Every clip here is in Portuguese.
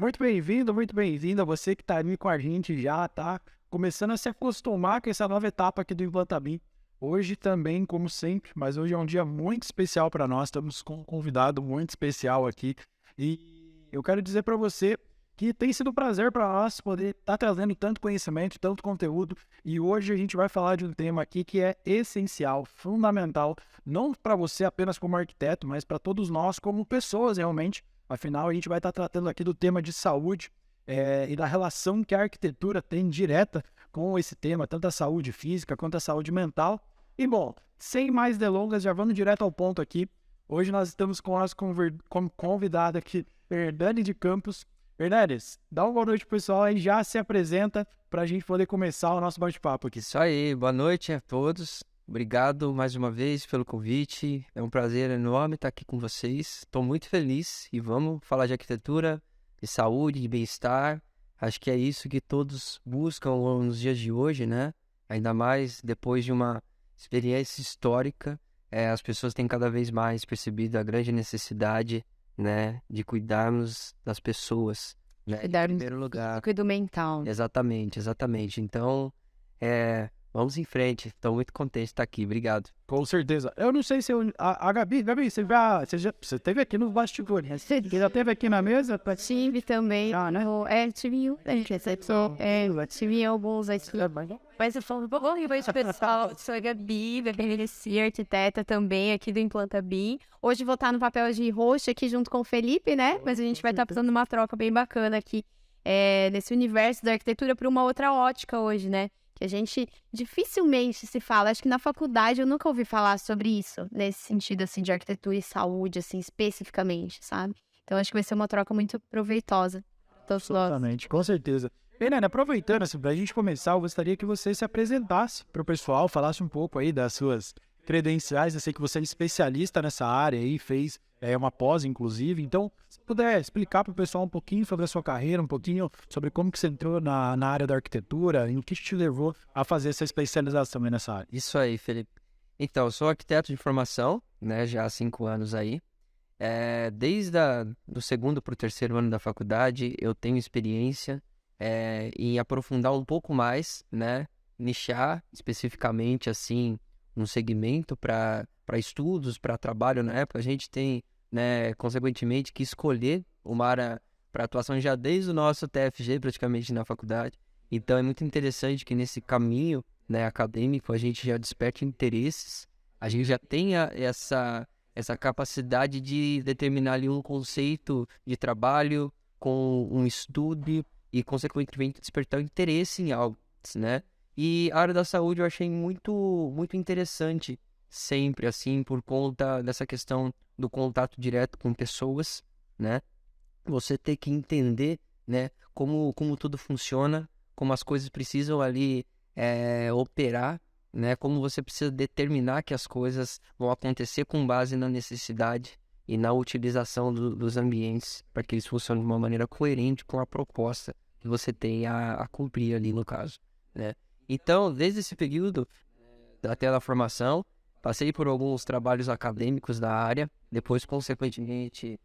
Muito bem-vindo a você que está ali com a gente já, tá começando a se acostumar com essa nova etapa aqui do Implantabim. Hoje também, como sempre, mas hoje é um dia muito especial para nós, estamos com um convidado muito especial aqui e eu quero dizer para você que tem sido um prazer para nós poder estar trazendo tanto conhecimento, tanto conteúdo e hoje a gente vai falar de um tema aqui que é essencial, fundamental, não para você apenas como arquiteto, mas para todos nós como pessoas realmente. Afinal, a gente vai estar tratando aqui do tema de saúde e da relação que a arquitetura tem direta com esse tema, tanto a saúde física quanto a saúde mental. E bom, sem mais delongas, já vamos direto ao ponto aqui. Hoje nós estamos com a nossa como convidada aqui, Hernani de Campos. Hernanes, dá uma boa noite pro pessoal e já se apresenta para a gente poder começar o nosso bate-papo aqui. Isso aí, boa noite a todos. Obrigado mais uma vez pelo convite. É um prazer enorme estar aqui com vocês. Estou muito feliz e vamos falar de arquitetura, de saúde, de bem-estar. Acho que é isso que todos buscam nos dias de hoje, né? Ainda mais depois de uma experiência histórica, as pessoas têm cada vez mais percebido a grande necessidade, né, de cuidarmos das pessoas, né? Em primeiro lugar. Cuido mental. Exatamente, exatamente. Então, vamos em frente. Estou muito contente de estar aqui. Obrigado. Com certeza. Eu não sei se a Gabi, você esteve aqui no bastidores, né? Você já esteve aqui na mesa? Tive também. Tive alguns aqui. Mas eu falo, bom, e oi, pessoal. Sou a Gabi, arquiteta também aqui do Implantabim. Hoje vou estar no papel de host aqui junto com o Felipe, né? Mas a gente vai estar fazendo uma troca bem bacana aqui nesse universo da arquitetura por uma outra ótica hoje, né? Que a gente dificilmente se fala. Acho que na faculdade eu nunca ouvi falar sobre isso, nesse sentido, assim, de arquitetura e saúde, assim, especificamente, sabe? Então, acho que vai ser uma troca muito proveitosa para todos nós. Exatamente, com certeza. Fernanda, aproveitando, assim, para a gente começar, eu gostaria que você se apresentasse para o pessoal, falasse um pouco aí das suas credenciais. Eu sei que você é especialista nessa área aí, fez uma pós, inclusive. Então, se puder explicar para o pessoal um pouquinho sobre a sua carreira, um pouquinho sobre como que você entrou na área da arquitetura e o que te levou a fazer essa especialização aí nessa área. Isso aí, Felipe. Então, eu sou arquiteto de formação, né, já há 5 anos aí. Desde do segundo para o terceiro ano da faculdade, eu tenho experiência em aprofundar um pouco mais, né, nichar especificamente, assim, um segmento para estudos, para trabalho na época. A gente tem, né, consequentemente, que escolher uma área para atuação já desde o nosso TFG, praticamente, na faculdade. Então, é muito interessante que nesse caminho, né, acadêmico, a gente já desperta interesses, a gente já tenha essa capacidade de determinar ali um conceito de trabalho com um estudo e, consequentemente, despertar o interesse em algo, né? E a área da saúde eu achei muito, muito interessante sempre, assim, por conta dessa questão do contato direto com pessoas, né? Você ter que entender, né, como tudo funciona, como as coisas precisam ali operar, né? Como você precisa determinar que as coisas vão acontecer com base na necessidade e na utilização dos ambientes para que eles funcionem de uma maneira coerente com a proposta que você tem a cumprir ali no caso, né? Então, desde esse período até a formação, passei por alguns trabalhos acadêmicos da área, depois, consequentemente...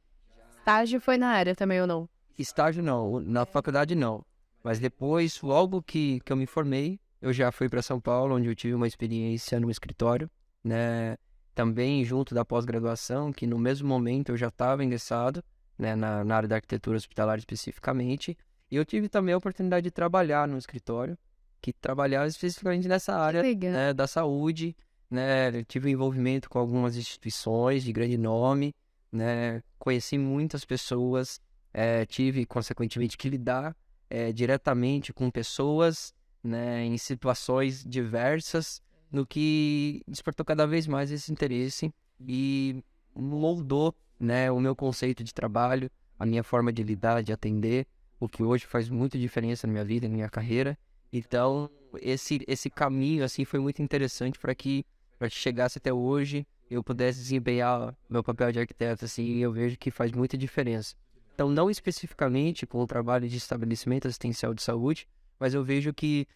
Estágio foi na área também ou não? Estágio não, na faculdade não, mas depois, logo que eu me formei, eu já fui para São Paulo, onde eu tive uma experiência no escritório, né? Também junto da pós-graduação, que no mesmo momento eu já estava ingressado, né, na área da arquitetura hospitalar especificamente, e eu tive também a oportunidade de trabalhar no escritório, que trabalhava especificamente nessa área, né, da saúde, né? Eu tive envolvimento com algumas instituições de grande nome, né? Conheci muitas pessoas, tive, consequentemente, que lidar diretamente com pessoas, né, em situações diversas, no que despertou cada vez mais esse interesse e moldou, né, o meu conceito de trabalho, a minha forma de lidar, de atender, o que hoje faz muita diferença na minha vida, na minha carreira. Então, esse caminho, assim, foi muito interessante para que chegasse até hoje, eu pudesse desempenhar meu papel de arquiteto, assim, e eu vejo que faz muita diferença. Então, não especificamente com o trabalho de estabelecimento assistencial de saúde, mas eu vejo que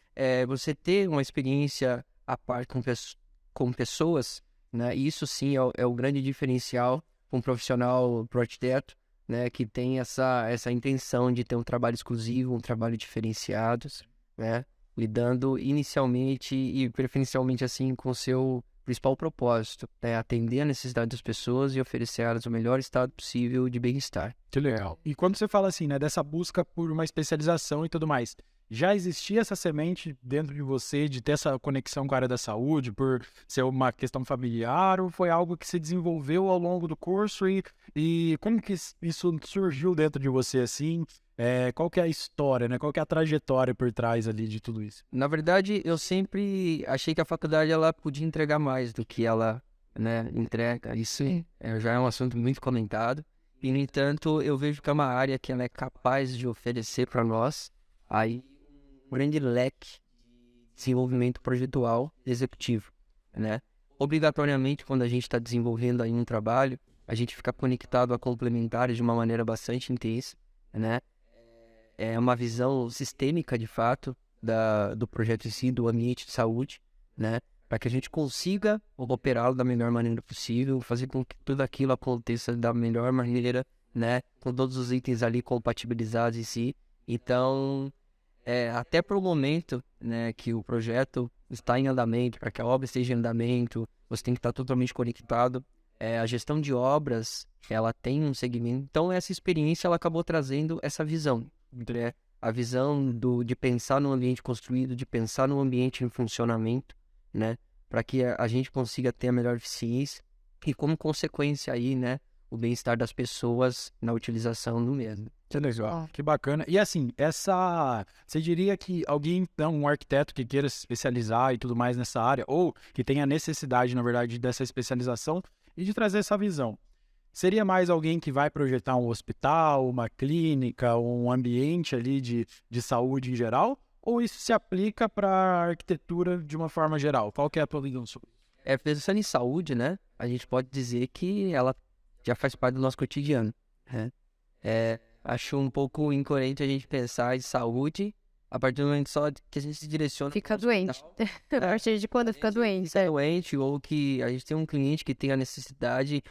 você ter uma experiência a par com pessoas, né, isso sim é o grande diferencial para um profissional, para o arquiteto, né, que tem essa intenção de ter um trabalho exclusivo, um trabalho diferenciado, né, lidando inicialmente e preferencialmente assim com o seu principal propósito, né, atender a necessidade das pessoas e oferecer a elas o melhor estado possível de bem-estar. Que legal. E quando você fala assim, né, dessa busca por uma especialização e tudo mais, já existia essa semente dentro de você de ter essa conexão com a área da saúde, por ser uma questão familiar, ou foi algo que se desenvolveu ao longo do curso e como que isso surgiu dentro de você assim? Qual que é a história, né? Qual que é a trajetória por trás ali de tudo isso? Na verdade, eu sempre achei que a faculdade ela podia entregar mais do que ela, né, entrega. Isso já é um assunto muito comentado. E, no entanto, eu vejo que é uma área que ela é capaz de oferecer para nós aí um grande leque de desenvolvimento projetual executivo, né? Obrigatoriamente, quando a gente está desenvolvendo aí um trabalho, a gente fica conectado a complementares de uma maneira bastante intensa, né? É uma visão sistêmica, de fato, do projeto em si, do ambiente de saúde, né? Para que a gente consiga operá-lo da melhor maneira possível, fazer com que tudo aquilo aconteça da melhor maneira, né? Com todos os itens ali compatibilizados em si. Então, até para o momento, né, que o projeto está em andamento, para que a obra esteja em andamento, você tem que estar totalmente conectado. A gestão de obras, ela tem um segmento. Então, essa experiência, ela acabou trazendo essa visão, né? A visão de pensar no ambiente construído, de pensar no ambiente em funcionamento, né? Para que a gente consiga ter a melhor eficiência e, como consequência aí, né, o bem-estar das pessoas na utilização do mesmo. Que legal, que bacana. E assim, você diria que alguém, então, um arquiteto que queira se especializar e tudo mais nessa área, ou que tenha necessidade, na verdade, dessa especialização e de trazer essa visão, seria mais alguém que vai projetar um hospital, uma clínica, um ambiente ali de saúde em geral? Ou isso se aplica para a arquitetura de uma forma geral? Qual que é a tua visão sobre isso? Pensando em saúde, né, a gente pode dizer que ela já faz parte do nosso cotidiano, né? Acho um pouco incoerente a gente pensar em saúde a partir do momento só que a gente se direciona... Fica doente. A partir de quando fica doente. Fica doente, ou que a gente tem um cliente que tem uma necessidade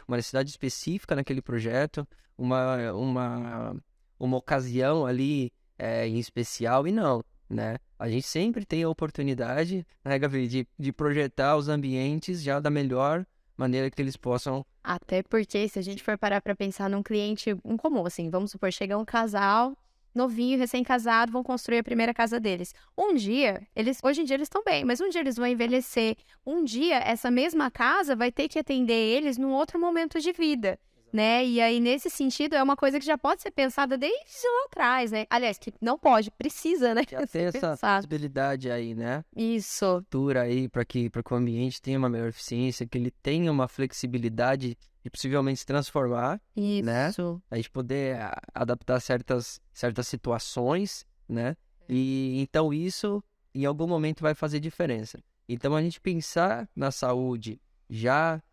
específica naquele projeto, uma ocasião ali em especial, e não, né? A gente sempre tem a oportunidade, né, Gabi, de projetar os ambientes já da melhor maneira que eles possam... Até porque, se a gente for parar para pensar num cliente comum, assim, vamos supor, chega um casal novinho, recém-casado, vão construir a primeira casa deles. Hoje em dia eles estão bem, mas um dia eles vão envelhecer. Um dia, essa mesma casa vai ter que atender eles num outro momento de vida, né? E aí, nesse sentido, é uma coisa que já pode ser pensada desde lá atrás, né? Aliás, que não pode, precisa, né? Já tem essa possibilidade aí, né? Isso. Aí para que o ambiente tenha uma melhor eficiência, que ele tenha uma flexibilidade de possivelmente se transformar, Isso. Né? A gente poder adaptar certas situações, né? E então isso em algum momento vai fazer diferença. Então a gente pensar na saúde já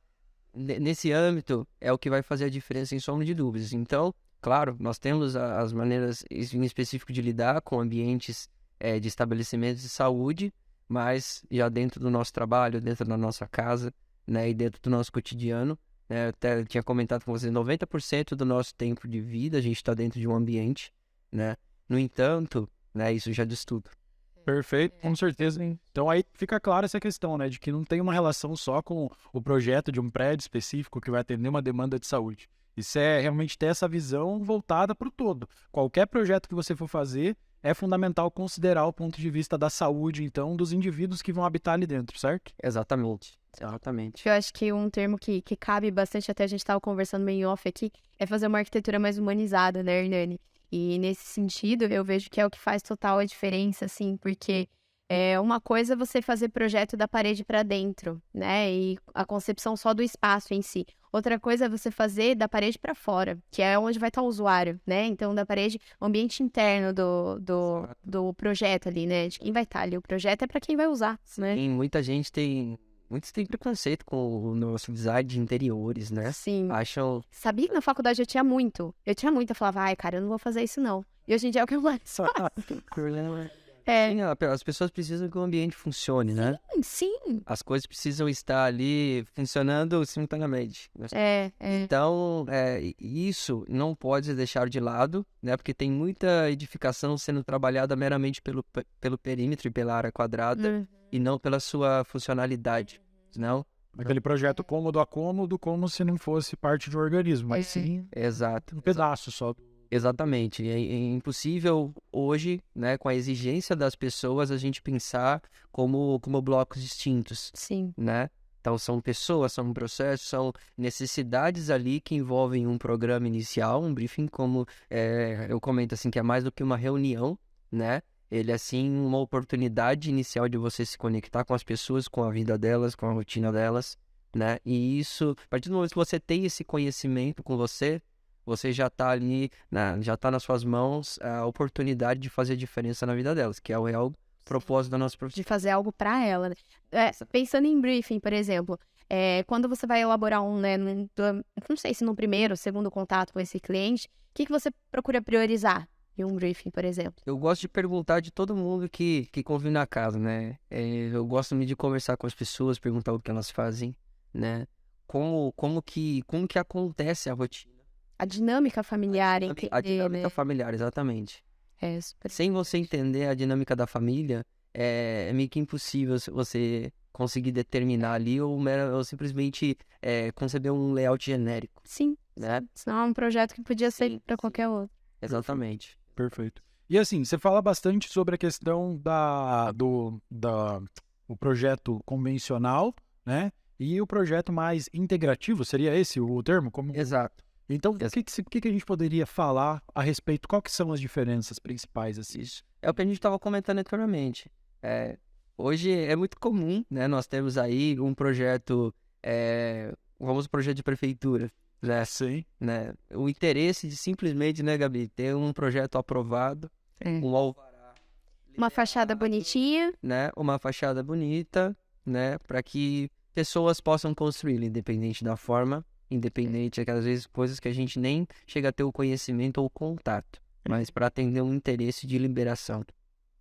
nesse âmbito é o que vai fazer a diferença, sem sombra de dúvidas. Então, claro, nós temos as maneiras em específico de lidar com ambientes de estabelecimentos de saúde, mas já dentro do nosso trabalho, dentro da nossa casa, né, e dentro do nosso cotidiano, né, eu até tinha comentado com vocês, 90% do nosso tempo de vida a gente está dentro de um ambiente, né? No entanto, né, isso já diz tudo. Perfeito, com certeza. Então aí fica clara essa questão, né, de que não tem uma relação só com o projeto de um prédio específico que vai atender uma demanda de saúde. Isso é realmente ter essa visão voltada para o todo. Qualquer projeto que você for fazer, é fundamental considerar o ponto de vista da saúde, então, dos indivíduos que vão habitar ali dentro, certo? Exatamente. Eu acho que um termo que cabe bastante, até a gente estava conversando meio off aqui, é fazer uma arquitetura mais humanizada, né, Hernani? E nesse sentido, eu vejo que é o que faz total a diferença, assim, porque uma coisa é você fazer projeto da parede para dentro, né? E a concepção só do espaço em si. Outra coisa é você fazer da parede para fora, que é onde vai estar o usuário, né? Então, da parede, o ambiente interno do projeto ali, né? De quem vai estar ali. O projeto é para quem vai usar, né? Sim, muitos têm preconceito com o nosso design de interiores, né? Sim. Acham... Sabia que na faculdade eu tinha muito. Eu falava, ai, cara, eu não vou fazer isso não. E hoje em dia é o que eu mais faço. Sim, as pessoas precisam que o ambiente funcione, né? Sim. As coisas precisam estar ali funcionando simultaneamente, né? É. Então, isso não pode deixar de lado, né? Porque tem muita edificação sendo trabalhada meramente pelo perímetro e pela área quadrada e não pela sua funcionalidade, não? Aquele projeto cômodo a cômodo, como se não fosse parte de um organismo, mas sim Exato. um pedaço só. Exatamente. É impossível hoje, né, com a exigência das pessoas, a gente pensar como blocos distintos, Sim. né? Então, são pessoas, são processos, são necessidades ali que envolvem um programa inicial, um briefing, como eu comento assim, que é mais do que uma reunião, né? Ele é, assim, uma oportunidade inicial de você se conectar com as pessoas, com a vida delas, com a rotina delas, né? E isso, a partir do momento que você tem esse conhecimento com você já está ali, já está nas suas mãos a oportunidade de fazer diferença na vida delas, que é o real propósito da nossa profissão. De fazer algo para ela, né? Pensando em briefing, por exemplo, quando você vai elaborar não sei se no primeiro ou segundo contato com esse cliente, o que você procura priorizar em um briefing, por exemplo? Eu gosto de perguntar de todo mundo que convive na casa, né? Eu gosto muito de conversar com as pessoas, perguntar o que elas fazem, né? Como que acontece a rotina. A dinâmica familiar, entender, A dinâmica né? familiar, exatamente. Super. Sem você entender a dinâmica da família, é meio que impossível você conseguir determinar ali ou simplesmente conceber um layout genérico. Sim. Né? Senão é um projeto que podia ser para qualquer outro. Exatamente. Perfeito. E assim, você fala bastante sobre a questão o projeto convencional, né? E o projeto mais integrativo, seria esse o termo? Exato. Então, o que a gente poderia falar a respeito? Quais que são as diferenças principais? Assim? Isso. É o que a gente estava comentando anteriormente. Hoje é muito comum, né? Nós temos aí um projeto, o famoso projeto de prefeitura, né? Sim. Né? O interesse de simplesmente, né, Gabi, ter um projeto aprovado, um alvará, uma fachada bonitinha, né? Uma fachada bonita, né? Para que pessoas possam construir, independente da forma. Independente, às vezes, coisas que a gente nem chega a ter o conhecimento ou o contato, mas para atender um interesse de liberação,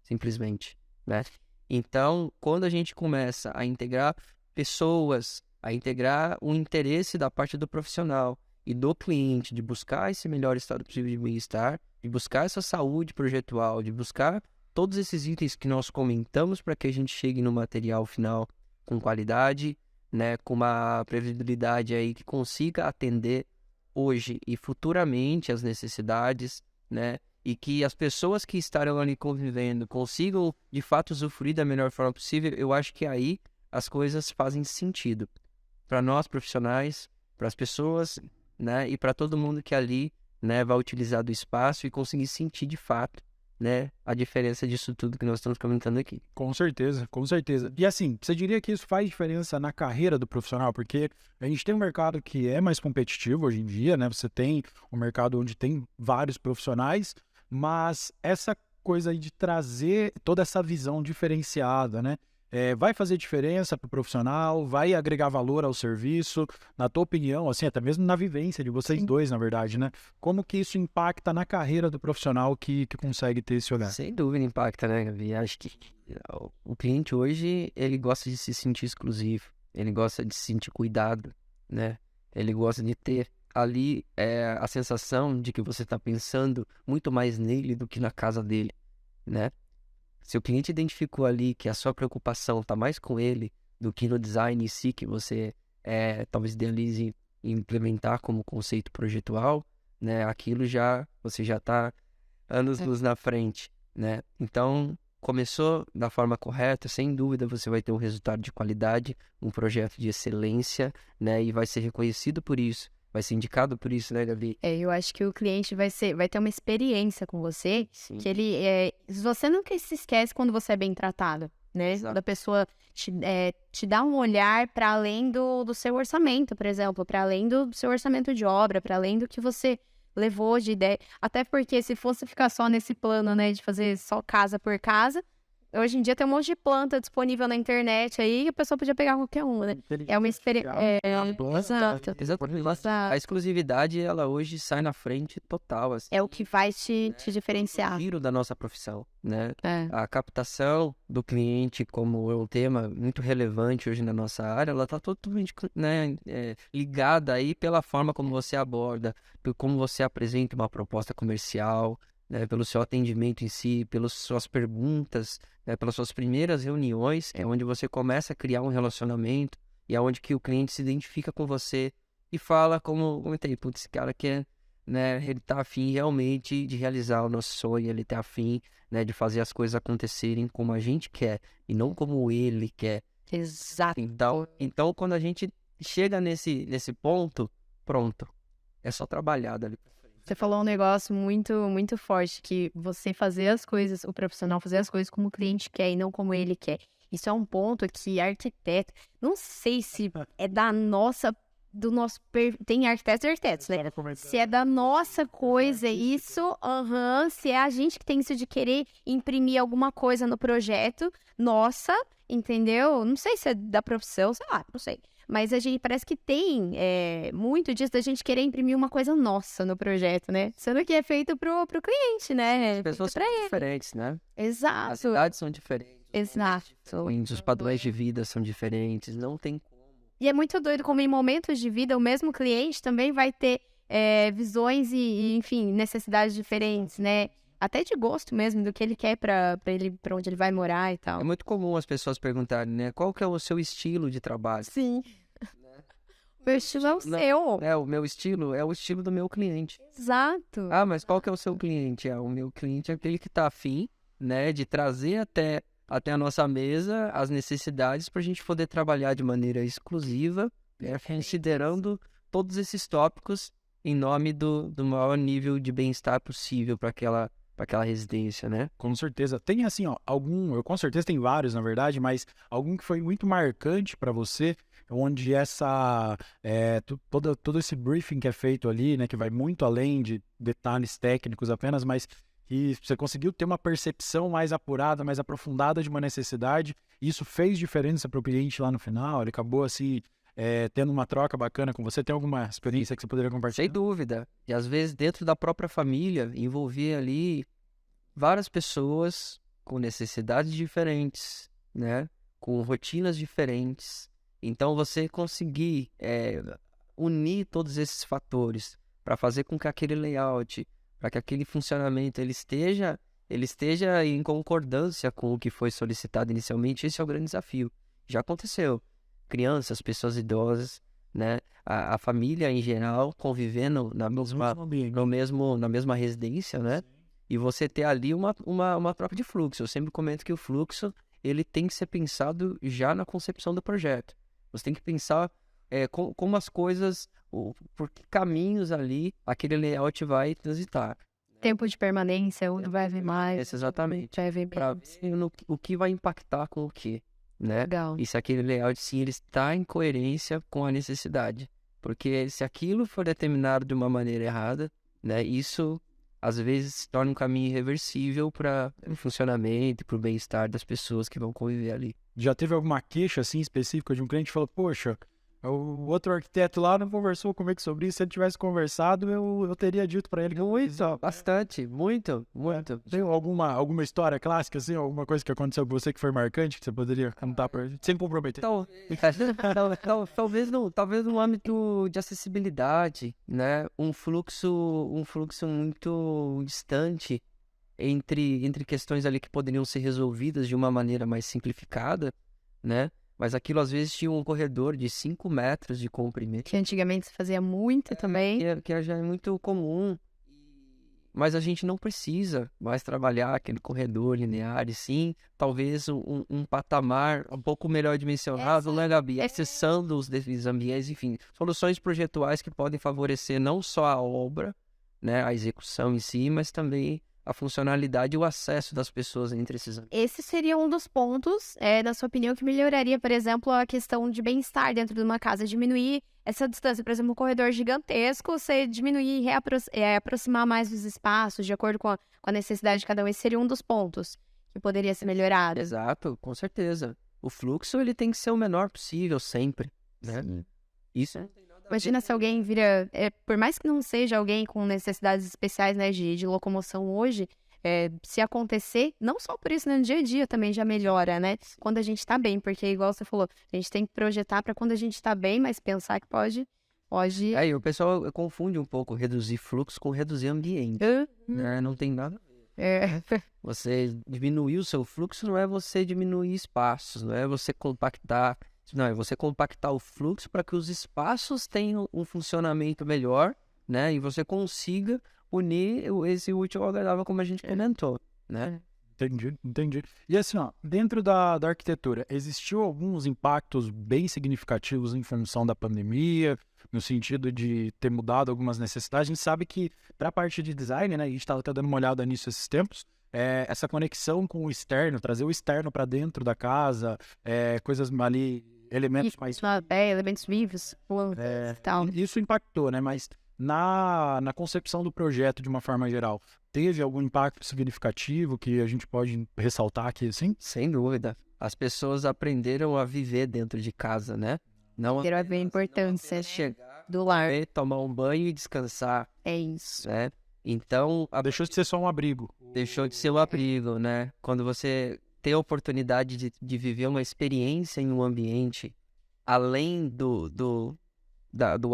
simplesmente, né? Então, quando a gente começa a integrar pessoas, a integrar o interesse da parte do profissional e do cliente, de buscar esse melhor estado possível de bem-estar, de buscar essa saúde projetual, de buscar todos esses itens que nós comentamos para que a gente chegue no material final com qualidade, né, com uma previsibilidade aí que consiga atender hoje e futuramente as necessidades, né, e que as pessoas que estarão ali convivendo consigam de fato usufruir da melhor forma possível. Eu acho que aí as coisas fazem sentido para nós profissionais, para as pessoas, né, e para todo mundo que ali, né, vai utilizar do espaço e conseguir sentir de fato, né, a diferença disso tudo que nós estamos comentando aqui. Com certeza, com certeza. E assim, você diria que isso faz diferença na carreira do profissional? Porque a gente tem um mercado que é mais competitivo hoje em dia, né? Você tem um mercado onde tem vários profissionais, mas essa coisa aí de trazer toda essa visão diferenciada, né? Vai fazer diferença para o profissional, vai agregar valor ao serviço, na tua opinião, assim, até mesmo na vivência de vocês dois, na verdade, né? Como que isso impacta na carreira do profissional que consegue ter esse olhar? Sem dúvida impacta, né, Gabi? Acho que o cliente hoje, ele gosta de se sentir exclusivo, ele gosta de se sentir cuidado, né? Ele gosta de ter ali a sensação de que você está pensando muito mais nele do que na casa dele, né? Se o cliente identificou ali que a sua preocupação está mais com ele do que no design em si, que você talvez idealize implementar como conceito projetual, né? Aquilo você já está anos-luz na frente, né? Então, começou da forma correta, sem dúvida você vai ter um resultado de qualidade, um projeto de excelência, né? E vai ser reconhecido por isso. Vai ser indicado por isso, né, Gabi? Eu acho que o cliente vai ter uma experiência com você, Sim. que você nunca se esquece quando você é bem tratado, né? Exato. Quando a pessoa te dá um olhar para além do seu orçamento, por exemplo, para além do seu orçamento de obra, para além do que você levou de ideia. Até porque se fosse ficar só nesse plano, né, de fazer só casa por casa, Hoje em dia tem um monte de planta disponível na internet aí, a pessoa podia pegar qualquer uma, né? É uma experiência. Exato. Exatamente. A exclusividade, ela hoje sai na frente total, assim. É o que vai te O diferenciar. giro da nossa profissão, né? É. A captação do cliente como é um tema muito relevante hoje na nossa área, ela está totalmente, né, ligada aí pela forma como você aborda, por como você apresenta uma proposta comercial, né, pelo seu atendimento em si, pelas suas perguntas, né, pelas suas primeiras reuniões, é onde você começa a criar um relacionamento e é onde que o cliente se identifica com você e fala como, comentei, putz, esse cara quer, né, ele tá afim realmente de realizar o nosso sonho, ele tá afim, né, de fazer as coisas acontecerem como a gente quer e não como ele quer. Exato. Então quando a gente chega nesse ponto, pronto, é só trabalhar dali. Você falou um negócio muito, muito forte, que você fazer as coisas, o profissional fazer as coisas como o cliente quer e não como ele quer. Isso é um ponto que arquiteto, não sei se é do nosso, tem arquitetos e arquitetos, né? Se é da nossa coisa isso, se é a gente que tem isso de querer imprimir alguma coisa no projeto, nossa, entendeu? Não sei se é da profissão, sei lá, não sei. Mas a gente parece que tem muito disso da gente querer imprimir uma coisa nossa no projeto, né? Sendo que é feito pro cliente, né? As pessoas são diferentes, né? Exato. As cidades são diferentes. Exato. Os padrões de vida são diferentes, não tem como. E é muito doido como em momentos de vida o mesmo cliente também vai ter visões e, enfim, necessidades diferentes, né? Até de gosto mesmo, do que ele quer pra onde ele vai morar e tal. É muito comum as pessoas perguntarem, né? Qual que é o seu estilo de trabalho? Sim. O meu estilo é o seu. O meu estilo é o estilo do meu cliente. Exato. Ah, mas qual que é o seu cliente? O meu cliente é aquele que tá afim, né? De trazer até a nossa mesa as necessidades para a gente poder trabalhar de maneira exclusiva, considerando todos esses tópicos em nome do maior nível de bem-estar possível para aquela residência, né? Com certeza. Tem assim, ó, eu com certeza tem vários, na verdade, mas algum que foi muito marcante para você, onde todo esse briefing que é feito ali, né, que vai muito além de detalhes técnicos apenas, mas que você conseguiu ter uma percepção mais apurada, mais aprofundada de uma necessidade, e isso fez diferença para o cliente lá no final, ele acabou assim tendo uma troca bacana com você. Tem alguma experiência que você poderia compartilhar? Sem dúvida. E às vezes dentro da própria família, envolver ali várias pessoas com necessidades diferentes, né? Com rotinas diferentes. Então você conseguir unir todos esses fatores para fazer com que aquele layout, para que aquele funcionamento ele esteja em concordância com o que foi solicitado inicialmente, esse é o grande desafio. Já aconteceu. Crianças, pessoas idosas, né? A família em geral convivendo na mesma residência, né? Sim. E você ter ali uma troca de fluxo. Eu sempre comento que o fluxo ele tem que ser pensado já na concepção do projeto. Você tem que pensar como as coisas, por que caminhos ali aquele layout vai transitar. Tempo de permanência, onde vai haver mais. Exatamente. Vai haver para ver o que vai impactar com o quê. Né? Legal. E se aquele layout, sim, ele está em coerência com a necessidade. Porque se aquilo for determinado de uma maneira errada, né, isso às vezes se torna um caminho irreversível para o funcionamento e para o bem-estar das pessoas que vão conviver ali. Já teve alguma queixa assim específica de um cliente que falou, poxa, o outro arquiteto lá não conversou comigo sobre isso, se ele tivesse conversado, eu teria dito para ele. Muito, bastante, muito. Tem alguma história clássica, assim, alguma coisa que aconteceu com você que foi marcante, que você poderia contar pra gente, sem comprometer? Talvez no âmbito de acessibilidade, né? Um fluxo muito distante entre questões ali que poderiam ser resolvidas de uma maneira mais simplificada, né? Mas aquilo às vezes tinha um corredor de 5 metros de comprimento. Que antigamente se fazia muito também. Que já é muito comum. Mas a gente não precisa mais trabalhar aquele corredor linear, e sim, talvez um patamar um pouco melhor dimensionado, acessando os devidos ambientes, enfim, soluções projetuais que podem favorecer não só a obra, né, a execução em si, mas também a funcionalidade e o acesso das pessoas entre esses ambientes. Esse seria um dos pontos, na sua opinião, que melhoraria, por exemplo, a questão de bem-estar dentro de uma casa, diminuir essa distância, por exemplo, um corredor gigantesco, você diminuir e aproximar mais os espaços de acordo com a necessidade de cada um. Esse seria um dos pontos que poderia ser melhorado. Exato, com certeza. O fluxo, ele tem que ser o menor possível sempre, né? Isso não tem nada a ver Imagina se alguém vira, por mais que não seja alguém com necessidades especiais, né, de locomoção hoje, se acontecer, não só por isso, né, no dia a dia também já melhora, né? Quando a gente tá bem, porque igual você falou, a gente tem que projetar para quando a gente tá bem, mas pensar que pode... E o pessoal confunde um pouco reduzir fluxo com reduzir ambiente, né? Não tem nada a ver. Você diminuir o seu fluxo não é você diminuir espaços, não é você compactar, não, é você compactar o fluxo para que os espaços tenham um funcionamento melhor, né? E você consiga unir esse útil ao agradável, como a gente comentou, né? Entendi. E assim, ó, dentro da arquitetura, existiu alguns impactos bem significativos em função da pandemia, no sentido de ter mudado algumas necessidades? A gente sabe que, para a parte de design, né, a gente estava até dando uma olhada nisso esses tempos, essa conexão com o externo, trazer o externo para dentro da casa, coisas ali, elementos mais... elementos vivos, plantas e tal. Isso impactou, né? Mas na concepção do projeto, de uma forma geral, teve algum impacto significativo que a gente pode ressaltar aqui, assim? Sem dúvida. As pessoas aprenderam a viver dentro de casa, né? Não Aprenderam a ver a importância, né, chegar, do lar. tomar um banho e descansar, É isso. né? Então, Deixou de ser só um abrigo. deixou de ser um abrigo, né? Quando você tem a oportunidade de viver uma experiência em um ambiente, além do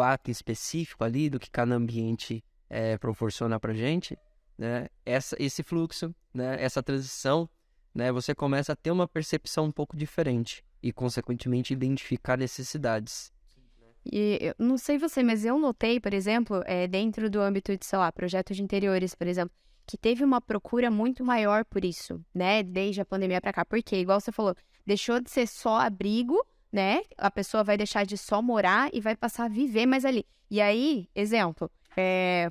ato específico ali, do que cada ambiente proporciona pra gente, né? Esse fluxo, né? Essa transição, né? Você começa a ter uma percepção um pouco diferente e, consequentemente, identificar necessidades. E eu não sei você, mas eu notei, por exemplo, dentro do âmbito de, sei lá, projetos de interiores, por exemplo, que teve uma procura muito maior por isso, né? Desde a pandemia pra cá. Porque, igual você falou, deixou de ser só abrigo, né? A pessoa vai deixar de só morar e vai passar a viver mais ali. E aí, exemplo,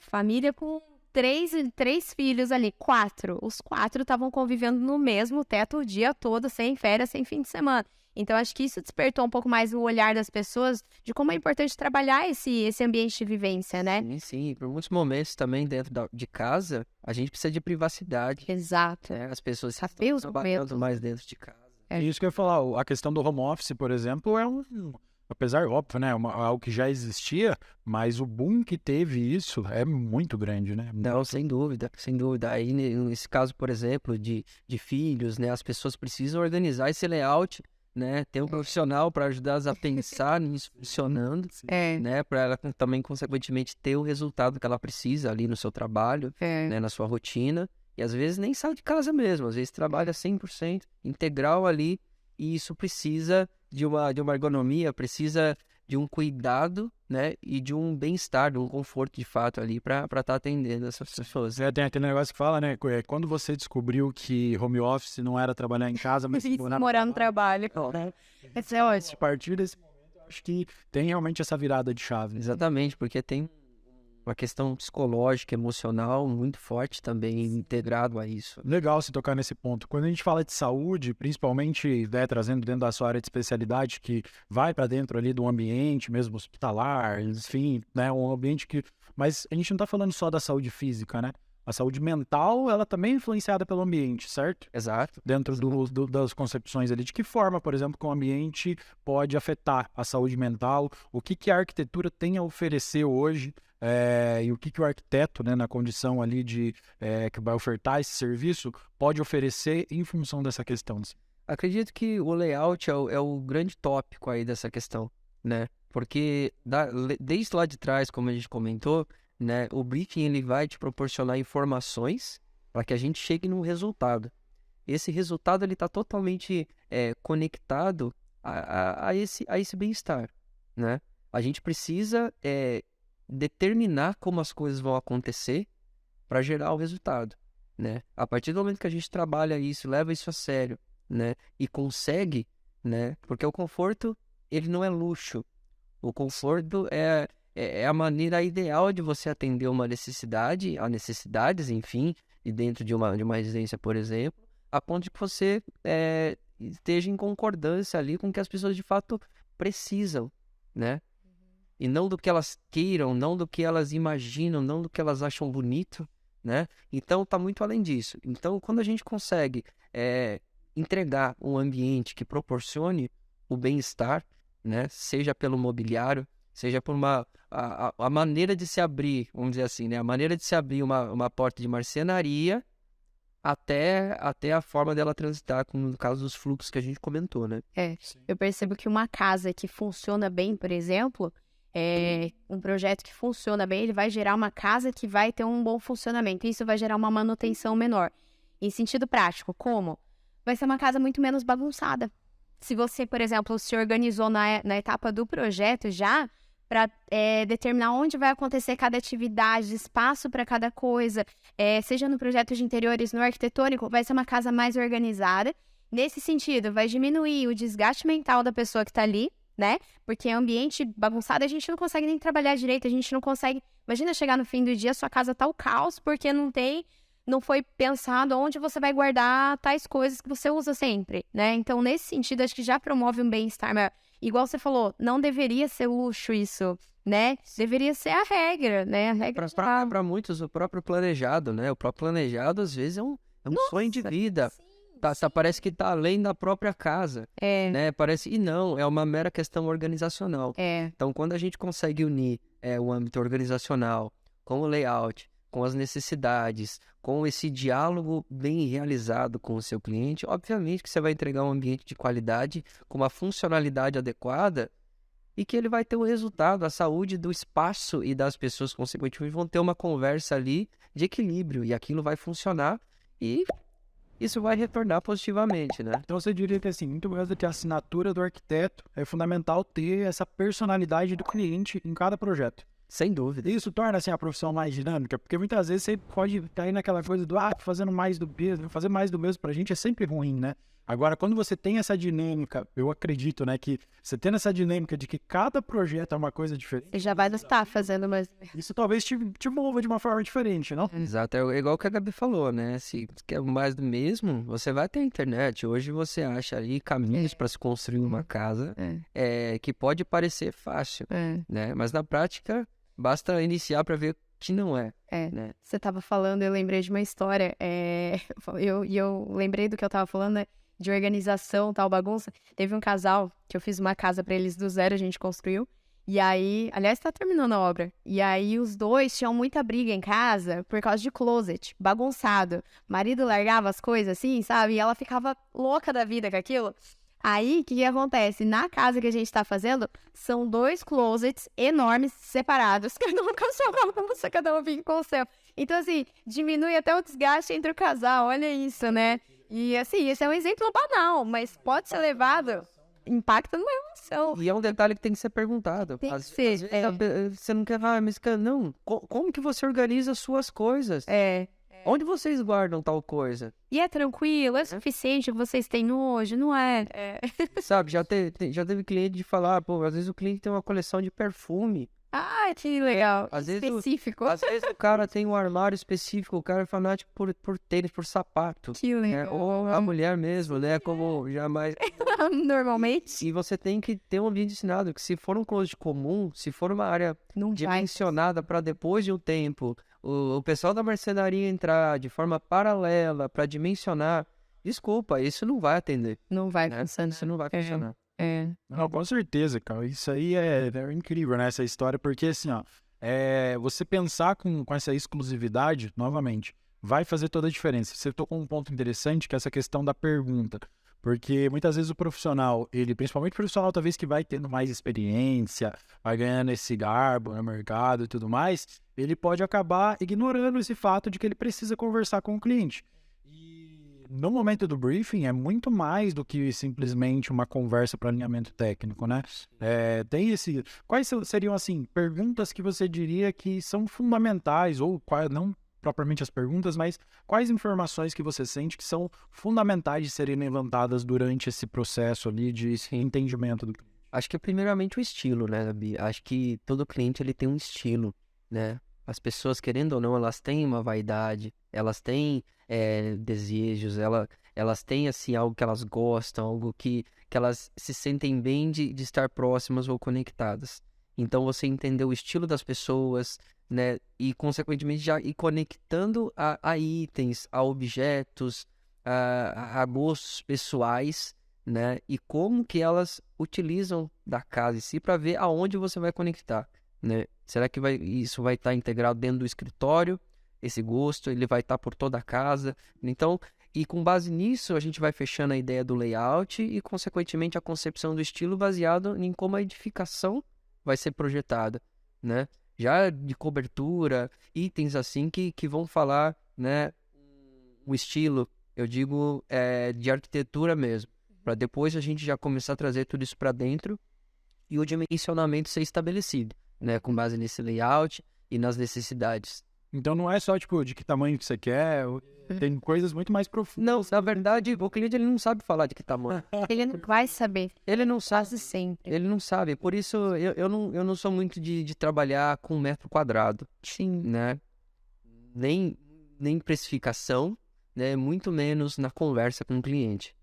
família com três filhos ali, 4. Os 4 estavam convivendo no mesmo teto o dia todo, sem férias, sem fim de semana. Então, acho que isso despertou um pouco mais o olhar das pessoas de como é importante trabalhar esse ambiente de vivência, né? Sim. Por muitos momentos também dentro de casa, a gente precisa de privacidade. Exato. Né? As pessoas Saber estão os trabalhando momentos. mais dentro de casa. Isso que eu ia falar, a questão do home office, por exemplo, apesar, óbvio, né, algo que já existia, mas o boom que teve isso é muito grande, né? Não, sem dúvida. Aí, nesse caso, por exemplo, de filhos, né, as pessoas precisam organizar esse layout, né, ter um profissional para ajudá-las a pensar nisso funcionando, né, para ela também, consequentemente, ter o resultado que ela precisa ali no seu trabalho, né, na sua rotina. E às vezes nem sai de casa mesmo, às vezes trabalha 100% integral ali, e isso precisa de uma ergonomia, precisa de um cuidado, né, e de um bem-estar, de um conforto de fato ali para estar atendendo essas pessoas. Tem aquele negócio que fala, né, quando você descobriu que home office não era trabalhar em casa, mas morar no trabalho. Esse é ótimo. A partir desse momento, eu acho que tem realmente essa virada de chave. Exatamente, porque tem uma questão psicológica, emocional muito forte também integrado a isso. Legal se tocar nesse ponto. Quando a gente fala de saúde, principalmente, né, trazendo dentro da sua área de especialidade, que vai para dentro ali do ambiente mesmo hospitalar, enfim, né, um ambiente que... Mas a gente não está falando só da saúde física, né? A saúde mental, ela também é influenciada pelo ambiente, certo? Exato. Dentro das concepções ali. De que forma, por exemplo, que o ambiente pode afetar a saúde mental? O que a arquitetura tem a oferecer hoje? E o que o arquiteto, né, na condição ali que vai ofertar esse serviço, pode oferecer em função dessa questão? Acredito que o layout é o grande tópico aí dessa questão, né? Porque desde lá de trás, como a gente comentou, né, o briefing ele vai te proporcionar informações para que a gente chegue num resultado. Esse resultado ele está totalmente conectado a esse bem-estar, né? A gente precisa determinar como as coisas vão acontecer para gerar o resultado, né? A partir do momento que a gente trabalha isso, leva isso a sério, né? E consegue, né? Porque o conforto, ele não é luxo. O conforto é a maneira ideal de você atender uma necessidade, a necessidades, enfim, e dentro de uma residência, por exemplo, a ponto de que você esteja em concordância ali com o que as pessoas de fato precisam, né? E não do que elas queiram, não do que elas imaginam, não do que elas acham bonito, né? Então, tá muito além disso. Então, quando a gente consegue entregar um ambiente que proporcione o bem-estar, né? Seja pelo mobiliário, seja por a maneira de se abrir, vamos dizer assim, né? A maneira de se abrir uma porta de marcenaria até a forma dela transitar, como no caso dos fluxos que a gente comentou, né? Eu percebo que uma casa que funciona bem, por exemplo, um projeto que funciona bem, ele vai gerar uma casa que vai ter um bom funcionamento. Isso vai gerar uma manutenção menor. Em sentido prático, como? Vai ser uma casa muito menos bagunçada. Se você, por exemplo, se organizou na etapa do projeto já, para determinar onde vai acontecer cada atividade, espaço para cada coisa, seja no projeto de interiores, no arquitetônico, vai ser uma casa mais organizada. Nesse sentido, vai diminuir o desgaste mental da pessoa que está ali, né? Porque ambiente bagunçado, a gente não consegue nem trabalhar direito, a gente não consegue... Imagina chegar no fim do dia, sua casa tá o caos, porque não foi pensado onde você vai guardar tais coisas que você usa sempre, né? Então, nesse sentido, acho que já promove um bem-estar maior. Igual você falou, não deveria ser luxo isso, né? Deveria ser a regra, né? A regra Para muitos, o próprio planejado, né? O próprio planejado, às vezes, é um sonho de vida. Parece que tá além da própria casa, né? Parece, e não, é uma mera questão organizacional. Então, quando a gente consegue unir o âmbito organizacional com o layout, com as necessidades, com esse diálogo bem realizado com o seu cliente, obviamente que você vai entregar um ambiente de qualidade, com uma funcionalidade adequada, e que ele vai ter o resultado, a saúde do espaço e das pessoas, consequentemente, vão ter uma conversa ali de equilíbrio, e aquilo vai funcionar, e isso vai retornar positivamente, né? Então você diria que assim, muito mais do que a assinatura do arquiteto, é fundamental ter essa personalidade do cliente em cada projeto. Sem dúvida. Isso torna assim a profissão mais dinâmica, porque muitas vezes você pode cair naquela coisa do fazendo mais do mesmo, fazer mais do mesmo pra gente é sempre ruim, né? Agora, quando você tem essa dinâmica, eu acredito, né, que você tendo essa dinâmica de que cada projeto é uma coisa diferente. Você já vai não estar fazendo mais. Isso talvez te mova de uma forma diferente, não? Exato, é igual o que a Gabi falou, né? Se quer mais do mesmo, você vai ter internet. Hoje você acha ali caminhos para se construir uma casa que pode parecer fácil, né? Mas na prática, basta iniciar para ver que não é. Né? Você estava falando, eu lembrei de uma história. Eu lembrei do que eu estava falando, né? De organização, tal, bagunça. Teve um casal que eu fiz uma casa pra eles do zero, a gente construiu. E aí, aliás, tá terminando a obra. E aí, os dois tinham muita briga em casa por causa de closet, bagunçado. O marido largava as coisas assim, sabe? E ela ficava louca da vida com aquilo. Aí, o que acontece? Na casa que a gente tá fazendo, são 2 closets enormes, separados. Cada um com a sua bagunça, cada um fica com o seu. Então, assim, diminui até o desgaste entre o casal. Olha isso, né? E assim, esse é um exemplo banal, mas pode ser levado, impacta numa emoção. E é um detalhe que tem que ser perguntado. Tem que Às ser, vezes você não quer falar, mas não, como que você organiza as suas coisas? Onde vocês guardam tal coisa? E é tranquilo, é suficiente o que vocês têm hoje, não é? Sabe, já teve cliente de falar, pô, às vezes o cliente tem uma coleção de perfume. Ah, que legal. Às vezes Específico. Às vezes o cara tem um armário específico, o cara é fanático por tênis, por sapato. Que legal. Ou a mulher mesmo, né? Como jamais. Normalmente. E você tem que ter um ambiente ensinado, que se for um closet comum, se for uma área Não dimensionada para depois de um tempo, o pessoal da marcenaria entrar de forma paralela para dimensionar, desculpa, isso não vai atender. Não vai Né? funcionar. Isso não vai funcionar. Não, com certeza, cara. Isso aí é incrível, né? Essa história, porque assim, ó, você pensar com essa exclusividade, novamente, vai fazer toda a diferença. Você tocou um ponto interessante, que é essa questão da pergunta. Porque muitas vezes o profissional, principalmente o profissional talvez que vai tendo mais experiência, vai ganhando esse garbo no mercado e tudo mais, ele pode acabar ignorando esse fato de que ele precisa conversar com o cliente. No momento do briefing é muito mais do que simplesmente uma conversa para alinhamento técnico, né? Quais seriam, assim, perguntas que você diria que são fundamentais, ou não propriamente as perguntas, mas quais informações que você sente que são fundamentais de serem levantadas durante esse processo ali de entendimento do cliente? Acho que primeiramente o estilo, né, Gabi? Acho que todo cliente ele tem um estilo, né? As pessoas, querendo ou não, elas têm uma vaidade, elas têm desejos, elas têm, assim, algo que elas gostam, algo que elas se sentem bem de estar próximas ou conectadas. Então você entender o estilo das pessoas, né? E consequentemente já ir conectando a itens, a objetos, a gostos pessoais, né? E como que elas utilizam da casa em si para ver aonde você vai conectar, né? Será que isso vai estar integrado dentro do escritório? Esse gosto, ele vai estar por toda a casa. Então, e com base nisso, a gente vai fechando a ideia do layout e, consequentemente, a concepção do estilo baseado em como a edificação vai ser projetada, né? Já de cobertura, itens assim que vão falar, né? O estilo, eu digo, de arquitetura mesmo. Para depois a gente já começar a trazer tudo isso para dentro e o dimensionamento ser estabelecido, né? Com base nesse layout e nas necessidades. Então não é só, tipo, de que tamanho que você quer, tem coisas muito mais profundas. Não, na verdade, o cliente ele não sabe falar de que tamanho. Ele não vai saber. Ele não sabe. Quase sempre. Ele não sabe. Por isso, eu não sou muito de trabalhar com metro quadrado, Sim. né? Nem precificação, né? Muito menos na conversa com o cliente.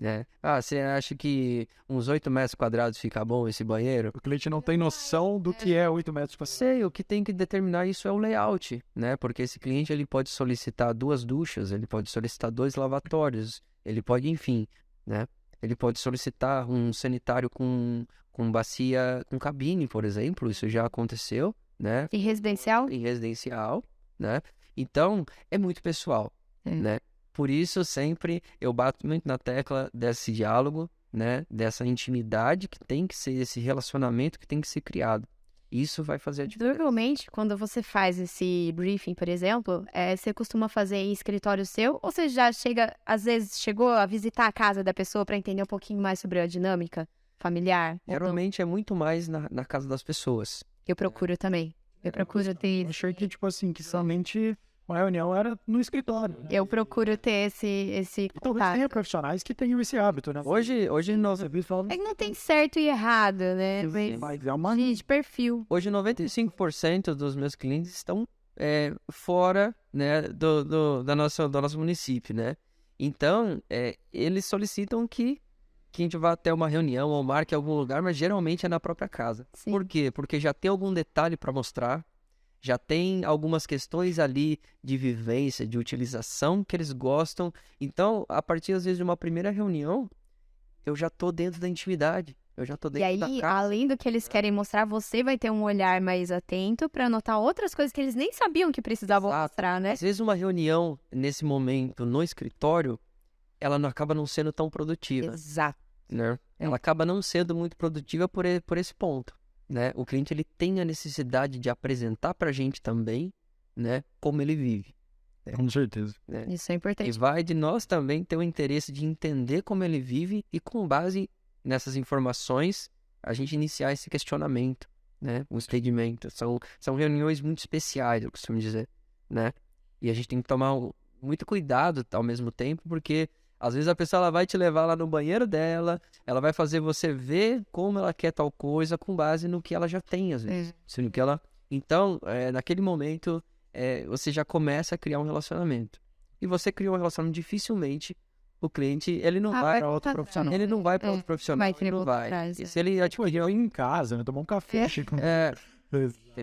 Né? Você acha que uns 8 metros quadrados fica bom esse banheiro? O cliente não tem noção do que é 8 metros quadrados. Sei, o que tem que determinar isso é o layout, né? Porque esse cliente ele pode solicitar 2 duchas, ele pode solicitar 2 lavatórios, ele pode, enfim, né? Ele pode solicitar um sanitário com bacia, com cabine, por exemplo, isso já aconteceu, né? E residencial? Em residencial, né? Então, é muito pessoal, né? Por isso, sempre eu bato muito na tecla desse diálogo, né? Dessa intimidade que tem que ser, esse relacionamento que tem que ser criado. Isso vai fazer a diferença. Normalmente, quando você faz esse briefing, por exemplo, você costuma fazer em escritório seu ou você já às vezes chegou a visitar a casa da pessoa para entender um pouquinho mais sobre a dinâmica familiar? Geralmente é muito mais na casa das pessoas. Eu procuro também. Eu procuro ter... Eu achei que, tipo assim, que somente uma reunião era no escritório. Eu procuro ter esse Talvez contato. tenha profissionais que tenham esse hábito, né? Hoje nós... É que não tem certo e errado, né? Mas é uma... De perfil. Hoje 95% dos meus clientes estão fora, né, do nosso município, né? Então, eles solicitam que a gente vá até uma reunião ou marque algum lugar, mas geralmente é na própria casa. Sim. Por quê? Porque já tem algum detalhe para mostrar, já tem algumas questões ali de vivência, de utilização que eles gostam. Então, a partir às vezes de uma primeira reunião, eu já tô dentro da intimidade. Eu já tô dentro E da aí, casa. além do que eles querem mostrar, você vai ter um olhar mais atento para notar outras coisas que eles nem sabiam que precisavam Exato. mostrar, né? Às vezes uma reunião, nesse momento, no escritório, ela não acaba não sendo tão produtiva, Exato. né? Ela acaba não sendo muito produtiva por esse ponto, né? O cliente, ele tem a necessidade de apresentar pra gente também, né? Como ele vive. Com certeza. Né? Isso é E importante. vai de nós também ter o interesse de entender como ele vive e com base nessas informações, a gente iniciar esse questionamento, né? Um entendimento. São reuniões muito especiais, eu costumo dizer, né? E a gente tem que tomar muito cuidado ao mesmo tempo, porque às vezes a pessoa ela vai te levar lá no banheiro dela, ela vai fazer você ver como ela quer tal coisa com base no que ela já tem, às vezes. No que ela... Então, naquele momento, você já começa a criar um relacionamento. E você criou um relacionamento, dificilmente o cliente, ele não vai para outro profissional. Ele não vai para outro profissional, vai ele querer não voltar vai. atrás, E se ele Tipo, eu ia em casa, né? Tomar um café.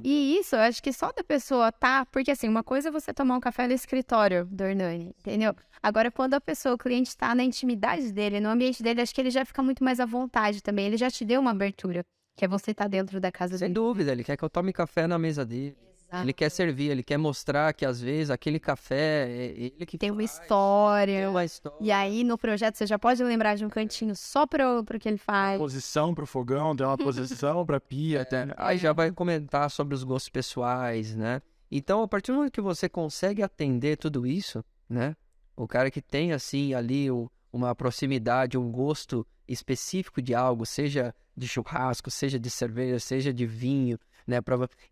E isso, eu acho que só da pessoa tá... Porque, assim, uma coisa é você tomar um café no escritório do Hernani, entendeu? Agora, quando o cliente tá na intimidade dele, no ambiente dele, acho que ele já fica muito mais à vontade também. Ele já te deu uma abertura, que é você tá dentro da casa Sem dele. dúvida, ele quer que eu tome café na mesa dele. Exato. Ele quer servir, ele quer mostrar que às vezes aquele café é ele que Tem uma faz, história. tem uma história. E aí, no projeto, você já pode lembrar de um cantinho só pro que ele faz. Posição pro fogão, tem uma posição pra pia. Aí já vai comentar sobre os gostos pessoais, né? Então, a partir do momento que você consegue atender tudo isso, né? O cara que tem, assim, ali uma proximidade, um gosto específico de algo, seja de churrasco, seja de cerveja, seja de vinho, né?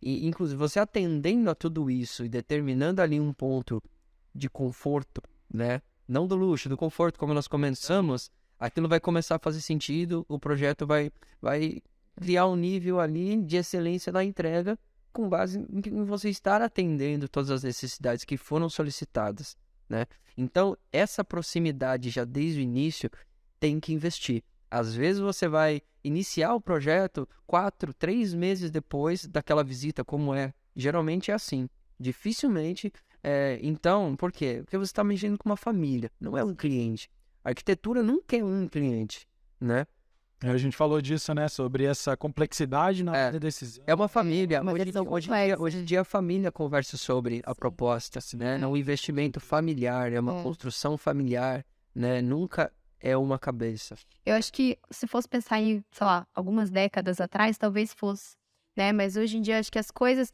E, inclusive, você atendendo a tudo isso e determinando ali um ponto de conforto, né? Não do luxo, do conforto, como nós começamos, aquilo vai começar a fazer sentido, o projeto vai criar um nível ali de excelência na entrega com base em você estar atendendo todas as necessidades que foram solicitadas, né? Então, essa proximidade já desde o início tem que investir. Às vezes você vai iniciar o projeto 4, 3 meses depois daquela visita, como é. Geralmente é assim. Dificilmente. Então, por quê? Porque você está mexendo com uma família, não é um cliente. A arquitetura nunca é um cliente, né? A gente falou disso, né? Sobre essa complexidade na decisão. É uma família. Uma decisão Hoje em dia a família conversa sobre a proposta, né? É um investimento familiar, é uma construção familiar, né? Nunca é uma cabeça. Eu acho que se fosse pensar em, sei lá, algumas décadas atrás, talvez fosse, né? Mas hoje em dia acho que as coisas,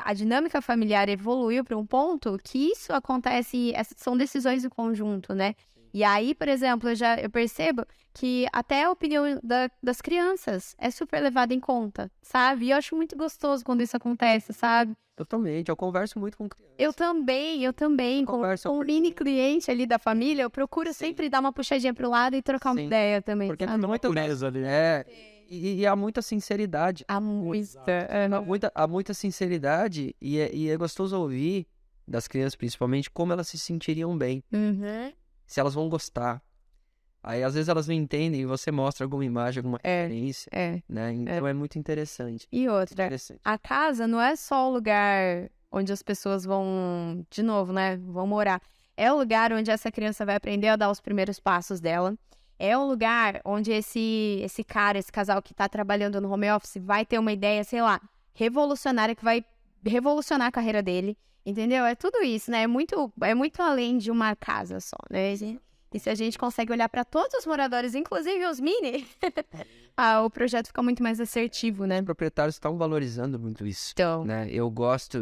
a dinâmica familiar evoluiu para um ponto que isso acontece, são decisões em conjunto, né? E aí, por exemplo, eu percebo que até a opinião das crianças é super levada em conta, sabe? E eu acho muito gostoso quando isso acontece, sabe? Totalmente, eu converso muito com crianças. Eu também. Com o mini cliente ali da família, eu procuro sempre dar uma puxadinha pro lado e trocar uma ideia também, porque sabe? não é muito ali. E há muita sinceridade. Há muita sinceridade e é gostoso ouvir das crianças, principalmente, como elas se sentiriam bem. Uhum. Se elas vão gostar. Aí, às vezes, elas não entendem e você mostra alguma imagem, alguma referência, né? Então, é muito interessante. E outra, a casa não é só o lugar onde as pessoas vão, de novo, né? Vão morar. É o lugar onde essa criança vai aprender a dar os primeiros passos dela. É um lugar onde esse casal que tá trabalhando no home office vai ter uma ideia, sei lá, revolucionária, que vai revolucionar a carreira dele. Entendeu? É tudo isso, né? É muito além de uma casa só, né? E se a gente consegue olhar para todos os moradores, inclusive os mini, o projeto fica muito mais assertivo, né? Os proprietários estão valorizando muito isso, então, né? Eu gosto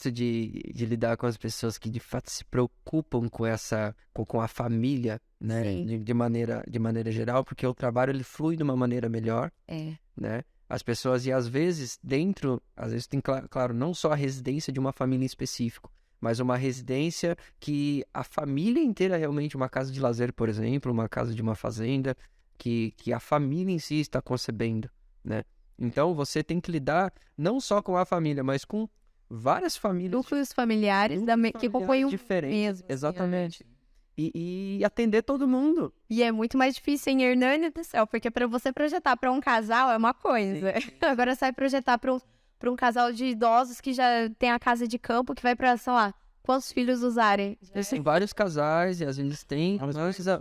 de lidar com as pessoas que de fato se preocupam com a família, né? De maneira geral, porque o trabalho ele flui de uma maneira melhor, né? As pessoas, e às vezes tem, claro, não só a residência de uma família em específico, mas uma residência que a família inteira realmente, uma casa de lazer, por exemplo, uma casa de uma fazenda, que a família em si está concebendo, né? Então, você tem que lidar não só com a família, mas com várias famílias. Núcleos familiares que compõem diferentes. Exatamente. E atender todo mundo. E é muito mais difícil em Hernani do céu, porque para você projetar para um casal é uma coisa. Agora você vai projetar para um casal de idosos que já tem a casa de campo, que vai para, sei lá, quantos filhos usarem. Tem vários casais e às vezes tem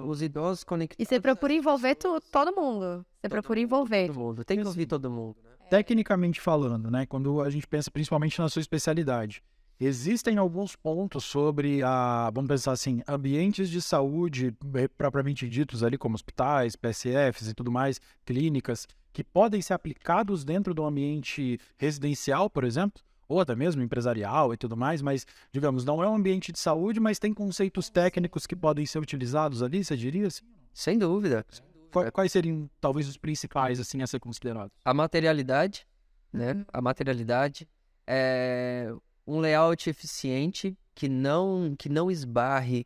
os idosos conectados. E você procura envolver todo mundo. Você procura envolver. Todo mundo. Tem que ouvir todo mundo, né? Tecnicamente falando, né? Quando a gente pensa principalmente na sua especialidade, existem alguns pontos sobre vamos pensar assim, ambientes de saúde propriamente ditos ali, como hospitais, PSFs e tudo mais, clínicas, que podem ser aplicados dentro do ambiente residencial, por exemplo, ou até mesmo empresarial e tudo mais, mas, digamos, não é um ambiente de saúde, mas tem conceitos técnicos que podem ser utilizados ali, você diria assim? Sem dúvida. Quais seriam, talvez, os principais, assim, a ser considerados? A materialidade, né? A materialidade é um layout eficiente que não esbarre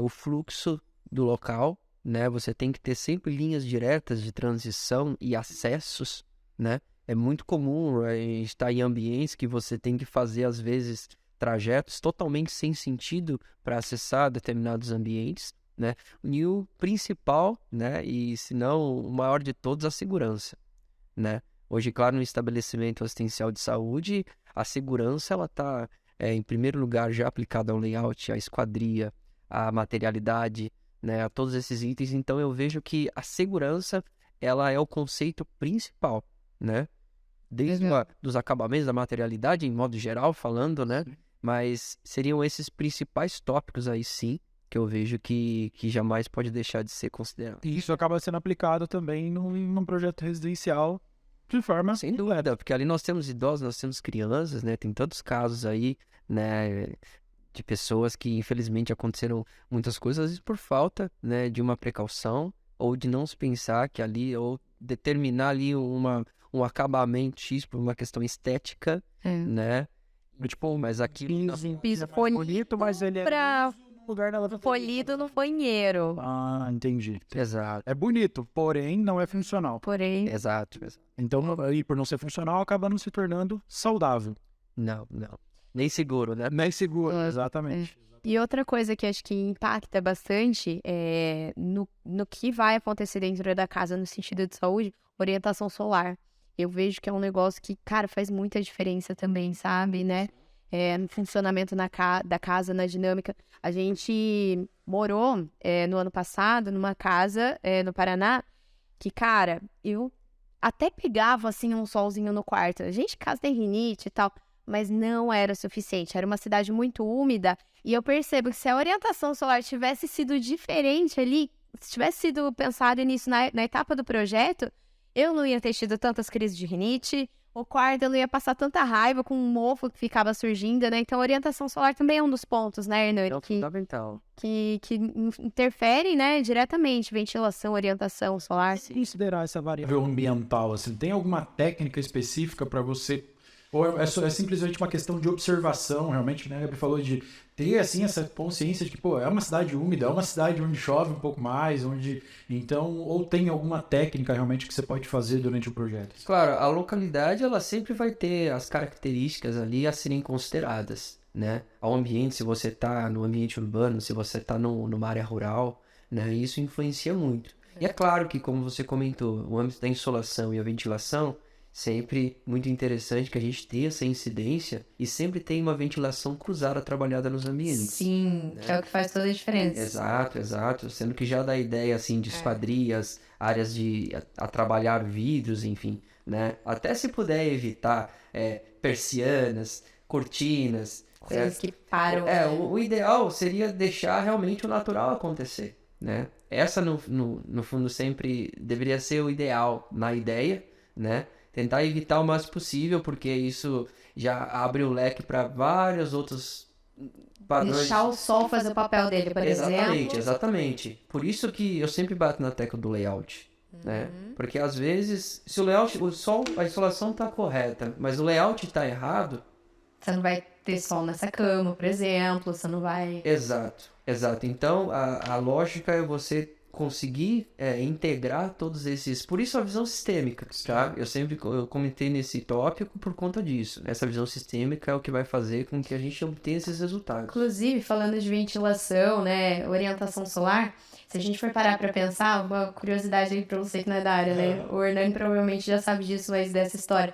o fluxo do local, né? Você tem que ter sempre linhas diretas de transição e acessos, né? É muito comum estar em ambientes que você tem que fazer, às vezes, trajetos totalmente sem sentido para acessar determinados ambientes, né? E o principal, né? E se não o maior de todos, a segurança, né? Hoje, claro, no estabelecimento assistencial de saúde, a segurança ela está, em primeiro lugar, já aplicada ao layout, à esquadria, à materialidade, né? A todos esses itens. Então, eu vejo que a segurança ela é o conceito principal, né? Desde dos acabamentos, da materialidade, em modo geral, falando, né? Mas seriam esses principais tópicos aí, sim, que eu vejo que jamais pode deixar de ser considerado. E isso acaba sendo aplicado também num projeto residencial de forma... Sem dúvida, porque ali nós temos idosos, nós temos crianças, né? Tem tantos casos aí, né? De pessoas que, infelizmente, aconteceram muitas coisas, às vezes por falta, né? De uma precaução, ou de não se pensar que ali, ou determinar ali um acabamento X por uma questão estética, né? Tipo, mas aqui... Piso bonito, mas ele polido no banheiro. Ah, entendi. Exato. É bonito, porém não é funcional. Exato. Então, aí, por não ser funcional, acaba não se tornando saudável. Não. Nem seguro, né? Nem seguro, exatamente. E outra coisa que acho que impacta bastante é no que vai acontecer dentro da casa no sentido de saúde, orientação solar. Eu vejo que é um negócio que, cara, faz muita diferença também, sabe, né? No funcionamento da casa, na dinâmica. A gente morou no ano passado numa casa no Paraná que, cara, eu até pegava, assim, um solzinho no quarto. A gente, casa tem rinite e tal, mas não era suficiente. Era uma cidade muito úmida e eu percebo que se a orientação solar tivesse sido diferente ali, se tivesse sido pensado nisso na etapa do projeto, eu não ia ter tido tantas crises de rinite, o quarto eu não ia passar tanta raiva com um mofo que ficava surgindo, né? Então, a orientação solar também é um dos pontos, né, Hernani? É fundamental. Que interfere, né, diretamente, ventilação, orientação solar. Considerar essa variável ambiental, assim, tem alguma técnica específica para você? Ou é simplesmente uma questão de observação, realmente, né? A Gabi falou de ter, assim, essa consciência de que, pô, é uma cidade úmida, é uma cidade onde chove um pouco mais, então, ou tem alguma técnica, realmente, que você pode fazer durante o projeto? Claro, a localidade, ela sempre vai ter as características ali a serem consideradas, né? Ao ambiente, se você está no ambiente urbano, se você está numa área rural, né? Isso influencia muito. E é claro que, como você comentou, o âmbito da insolação e a ventilação, sempre muito interessante que a gente tenha essa incidência e sempre tem uma ventilação cruzada trabalhada nos ambientes. Sim, né? Que é o que faz toda a diferença. Exato. Sendo que já dá ideia, assim, de esquadrias, áreas a trabalhar vidros, enfim, né? Até se puder evitar persianas, cortinas. Coisas que param. O ideal seria deixar realmente o natural acontecer, né? Essa, no fundo, sempre deveria ser o ideal na ideia, né? Tentar evitar o mais possível, porque isso já abre o leque para vários outros padrões. Deixar o sol fazer o papel dele, por exemplo. Exatamente. Por isso que eu sempre bato na tecla do layout, né? Porque às vezes, se o layout, a insolação tá correta, mas o layout tá errado... Você não vai ter sol nessa cama, por exemplo, você não vai... Exato. Então, a lógica é você conseguir integrar todos esses... Por isso a visão sistêmica, tá? Eu comentei nesse tópico por conta disso. Essa visão sistêmica é o que vai fazer com que a gente obtenha esses resultados. Inclusive, falando de ventilação, né, orientação solar, se a gente for parar para pensar, uma curiosidade aí para você que não é da área, né? O Hernani provavelmente já sabe disso, mas dessa história.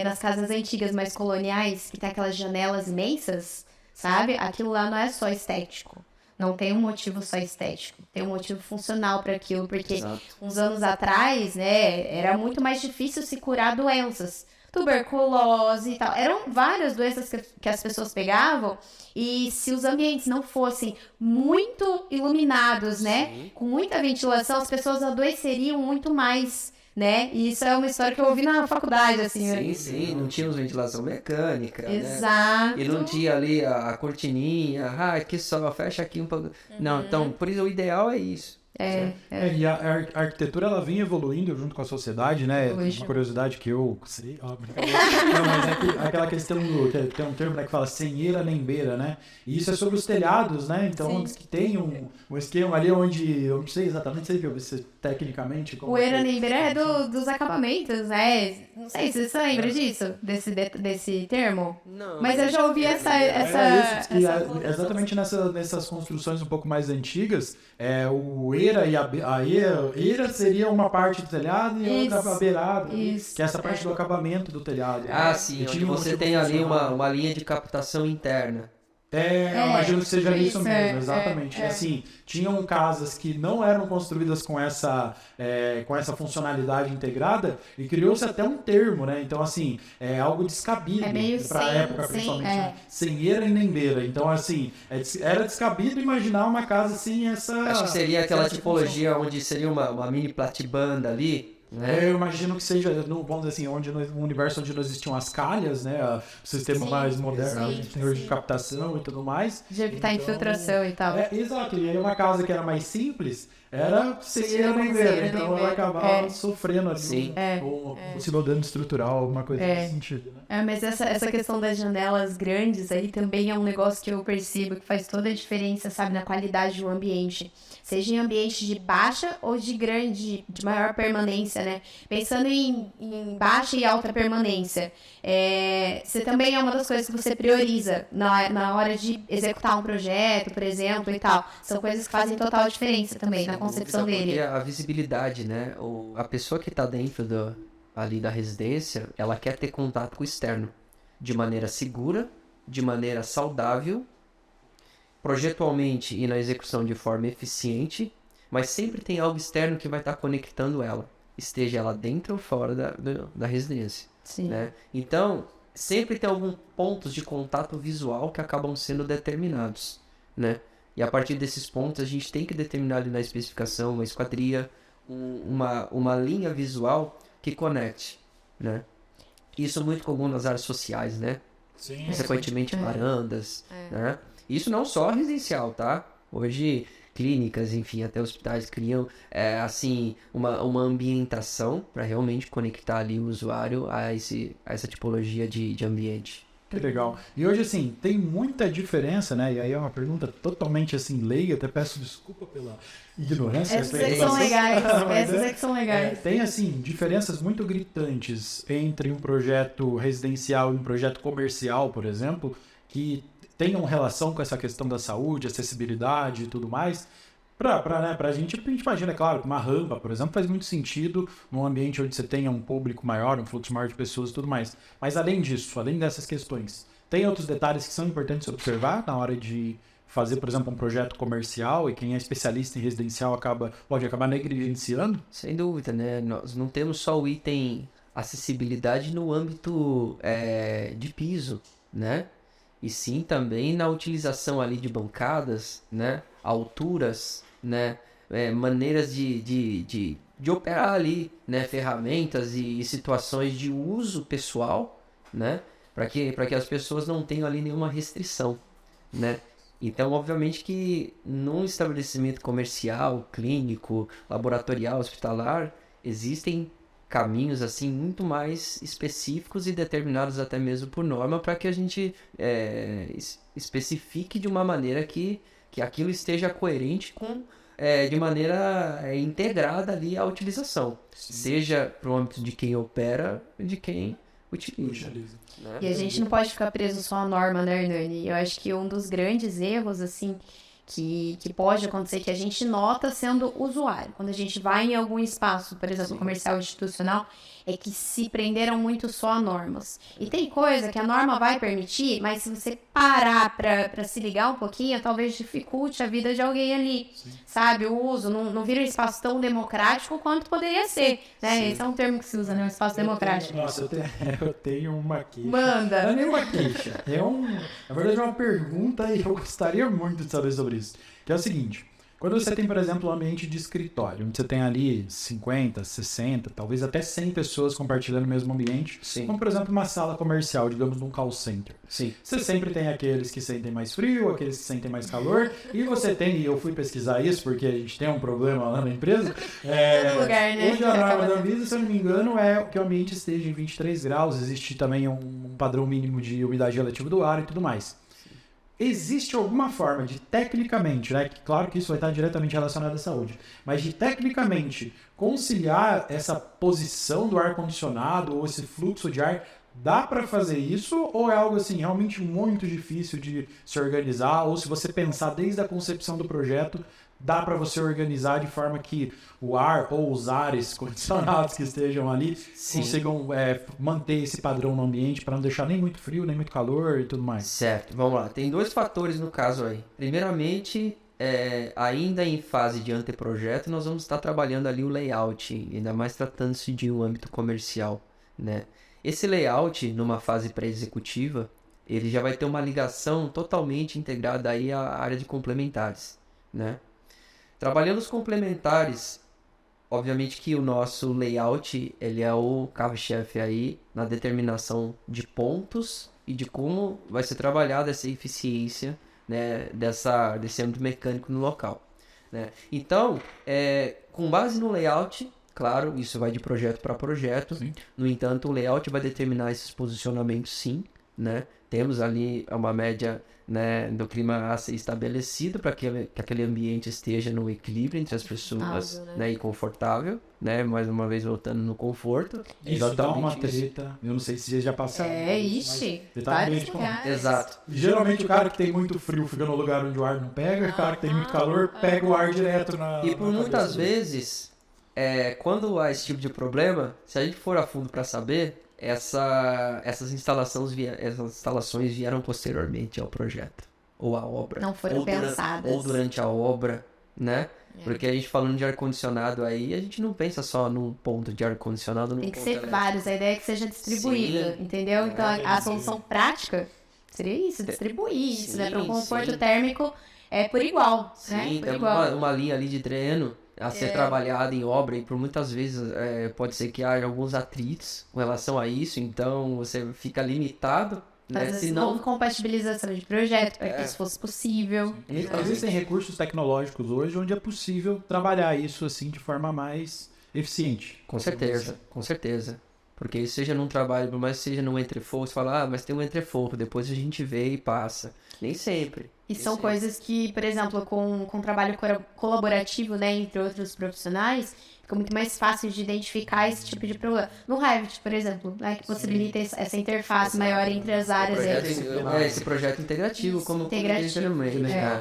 Nas casas antigas mais coloniais, que tem aquelas janelas imensas, sabe? Aquilo lá não é só estético. Não tem um motivo só estético, tem um motivo funcional para aquilo, porque uns anos atrás, né, era muito mais difícil se curar doenças, tuberculose e tal. Eram várias doenças que as pessoas pegavam, e se os ambientes não fossem muito iluminados, né, com muita ventilação, as pessoas adoeceriam muito mais, né? E isso é uma história que eu ouvi na faculdade, assim. Sim, não tínhamos ventilação mecânica, exato, né? E não tinha ali a cortininha, que só, fecha aqui um pouco. Não, então, por isso o ideal é isso. E a arquitetura, ela vem evoluindo junto com a sociedade, né? Uma curiosidade que eu sei, não, mas aquela questão tem um termo, né, que fala sem eira nem beira, né? E isso é sobre os telhados, né? Então, antes que tem um esquema ali onde, eu não sei exatamente, se tecnicamente... O eira nem beira é dos acabamentos, né? Não sei se você lembra disso, desse termo. Não. Mas eu já ouvi exatamente nessas construções um pouco mais antigas, o eira e a eira seria uma parte do telhado e outra a beirada, que é essa parte do acabamento do telhado. Sim, onde você tem ali uma linha de captação interna. Eu imagino que seja isso mesmo, exatamente. Assim, tinham casas que não eram construídas com essa funcionalidade integrada e criou-se até um termo, né? Então, assim, é algo descabido para a época, principalmente, né? Sem eira e nem beira. Então, assim, era descabido imaginar uma casa sem essa... Acho que seria aquela tipologia onde seria uma mini platibanda ali. Eu imagino que seja, vamos dizer assim, no universo onde não existiam as calhas, né? O sistema mais moderno, a gente tem hoje de captação e tudo mais. De evitar infiltração e tal. Exato, e aí uma casa que era mais simples, era sem eira nem beira, então ela acabava sofrendo assim, um possível dano estrutural, alguma coisa nesse sentido, né? Mas essa questão das janelas grandes aí também é um negócio que eu percebo que faz toda a diferença, sabe, na qualidade do ambiente. Seja em ambiente de baixa ou de maior permanência, permanência, né? Pensando em baixa e alta permanência, você também é uma das coisas que você prioriza na hora de executar um projeto, por exemplo, e tal. São coisas que fazem total diferença também na concepção dele. Porque a visibilidade, né? A pessoa que está dentro ali da residência, ela quer ter contato com o externo de maneira segura, de maneira saudável, projetualmente e na execução de forma eficiente, mas sempre tem algo externo que vai estar conectando ela, esteja ela dentro ou fora da residência. Sim. Né? Então, sempre tem alguns pontos de contato visual que acabam sendo determinados, né? E a partir desses pontos a gente tem que determinar ali na especificação uma esquadria, uma linha visual que conecte, né? Isso é muito comum nas áreas sociais, né? Sim. Consequentemente, varandas, né? Isso não só residencial, tá? Hoje, clínicas, enfim, até hospitais criam, assim, uma ambientação para realmente conectar ali o usuário a essa tipologia de ambiente. Que legal. E hoje, assim, tem muita diferença, né? E aí é uma pergunta totalmente, assim, leiga. Até peço desculpa pela ignorância. Essas é que são legais. Essas é que são legais. Tem, assim, diferenças muito gritantes entre um projeto residencial e um projeto comercial, por exemplo, que tenham relação com essa questão da saúde, acessibilidade e tudo mais. Pra gente imagina, é claro, que uma rampa, por exemplo, faz muito sentido num ambiente onde você tenha um público maior, um fluxo maior de pessoas e tudo mais. Mas além disso, além dessas questões, tem outros detalhes que são importantes observar na hora de fazer, por exemplo, um projeto comercial, e quem é especialista em residencial pode acabar negligenciando? Sem dúvida, né? Nós não temos só o item acessibilidade no âmbito de piso, né? E sim também na utilização ali de bancadas, né? Alturas, né? Maneiras de operar ali, né? Ferramentas e situações de uso pessoal, né? Para que as pessoas não tenham ali nenhuma restrição, né? Então, obviamente que num estabelecimento comercial, clínico, laboratorial, hospitalar, existem caminhos assim muito mais específicos e determinados até mesmo por norma para que a gente especifique de uma maneira que aquilo esteja coerente com de maneira integrada ali à utilização, seja para o âmbito de quem opera e de quem utiliza. Né? E a gente não pode ficar preso só à norma, né, Hernani? Eu acho que um dos grandes erros, assim, que pode acontecer, que a gente nota sendo usuário, quando a gente vai em algum espaço, por exemplo, comercial institucional, é que se prenderam muito só a normas. E tem coisa que a norma vai permitir, mas se você parar pra se ligar um pouquinho, talvez dificulte a vida de alguém ali, sabe? O uso não vira um espaço tão democrático quanto poderia ser, né? Esse é um termo que se usa, né? Um espaço democrático. Nossa, eu tenho uma queixa. Manda! Não é nem uma queixa, na verdade é uma pergunta e eu gostaria muito de saber sobre isso. Que é o seguinte, quando você tem, por exemplo, um ambiente de escritório, onde você tem ali 50, 60, talvez até 100 pessoas compartilhando o mesmo ambiente, Sim. como, por exemplo, uma sala comercial, digamos, num call center. Sim. Você sempre tem aqueles que sentem mais frio, aqueles que sentem mais calor, e você tem, e eu fui pesquisar isso, porque a gente tem um problema lá na empresa, Todo lugar, né? hoje a norma da Anvisa, se eu não me engano, é que o ambiente esteja em 23 graus, existe também um padrão mínimo de umidade relativa do ar e tudo mais. Existe alguma forma de, tecnicamente, né? Claro que isso vai estar diretamente relacionado à saúde, mas de, tecnicamente, conciliar essa posição do ar-condicionado ou esse fluxo de ar, dá para fazer isso? Ou é algo, assim, realmente muito difícil de se organizar? Ou se você pensar desde a concepção do projeto, dá para você organizar de forma que o ar ou os ares condicionados que estejam ali consigam manter esse padrão no ambiente para não deixar nem muito frio, nem muito calor e tudo mais. Certo, vamos lá. Tem dois fatores no caso aí. Primeiramente, ainda em fase de anteprojeto, nós vamos estar trabalhando ali o layout, ainda mais tratando-se de um âmbito comercial, né? Esse layout, numa fase pré-executiva, ele já vai ter uma ligação totalmente integrada aí à área de complementares, né? Trabalhando os complementares, obviamente que o nosso layout, ele é o carro-chefe aí na determinação de pontos e de como vai ser trabalhada essa eficiência, né, desse âmbito mecânico no local, né? Então, com base no layout, claro, isso vai de projeto para projeto. Sim. No entanto, o layout vai determinar esses posicionamentos sim, né? Temos ali uma média, né, do clima a ser estabelecido para que aquele ambiente esteja no equilíbrio entre as pessoas, né, e confortável, né? Mais uma vez voltando no conforto. Isso dá uma treta. Eu não sei se vocês já passaram. Ixi. Detalhamento. Exato. Geralmente o cara que tem muito frio fica no lugar onde o ar não pega, o cara que tem muito calor pega o ar direto na. E por na muitas cabeça. vezes, quando há esse tipo de problema, se a gente for a fundo para saber, essas instalações vieram posteriormente ao projeto, ou à obra. Não foram ou pensadas. Ou durante a obra, né? Porque a gente falando de ar-condicionado aí, a gente não pensa só num ponto de ar-condicionado. Tem que ser vários, a ideia é que seja distribuído, entendeu? Então a solução prática seria isso, distribuir isso, né? Para o conforto térmico por igual, né? Sim, Por tem igual. uma linha ali de dreno a ser trabalhada em obra, e por muitas vezes pode ser que haja alguns atritos com relação a isso, então você fica limitado, né? Às vezes não compatibilização de projeto, para que isso fosse possível. Existem recursos tecnológicos hoje onde é possível trabalhar isso assim de forma mais eficiente. Com certeza, com certeza. Porque seja num trabalho, por mais que seja num entreforro, você fala, mas tem um entreforro, depois a gente vê e passa. Nem sempre. E são coisas que, por exemplo, com trabalho colaborativo, né, entre outros profissionais, fica muito mais fácil de identificar esse tipo de problema. No Revit, por exemplo, né, que possibilita essa interface maior entre as áreas. Esse projeto integrativo, como integrativo.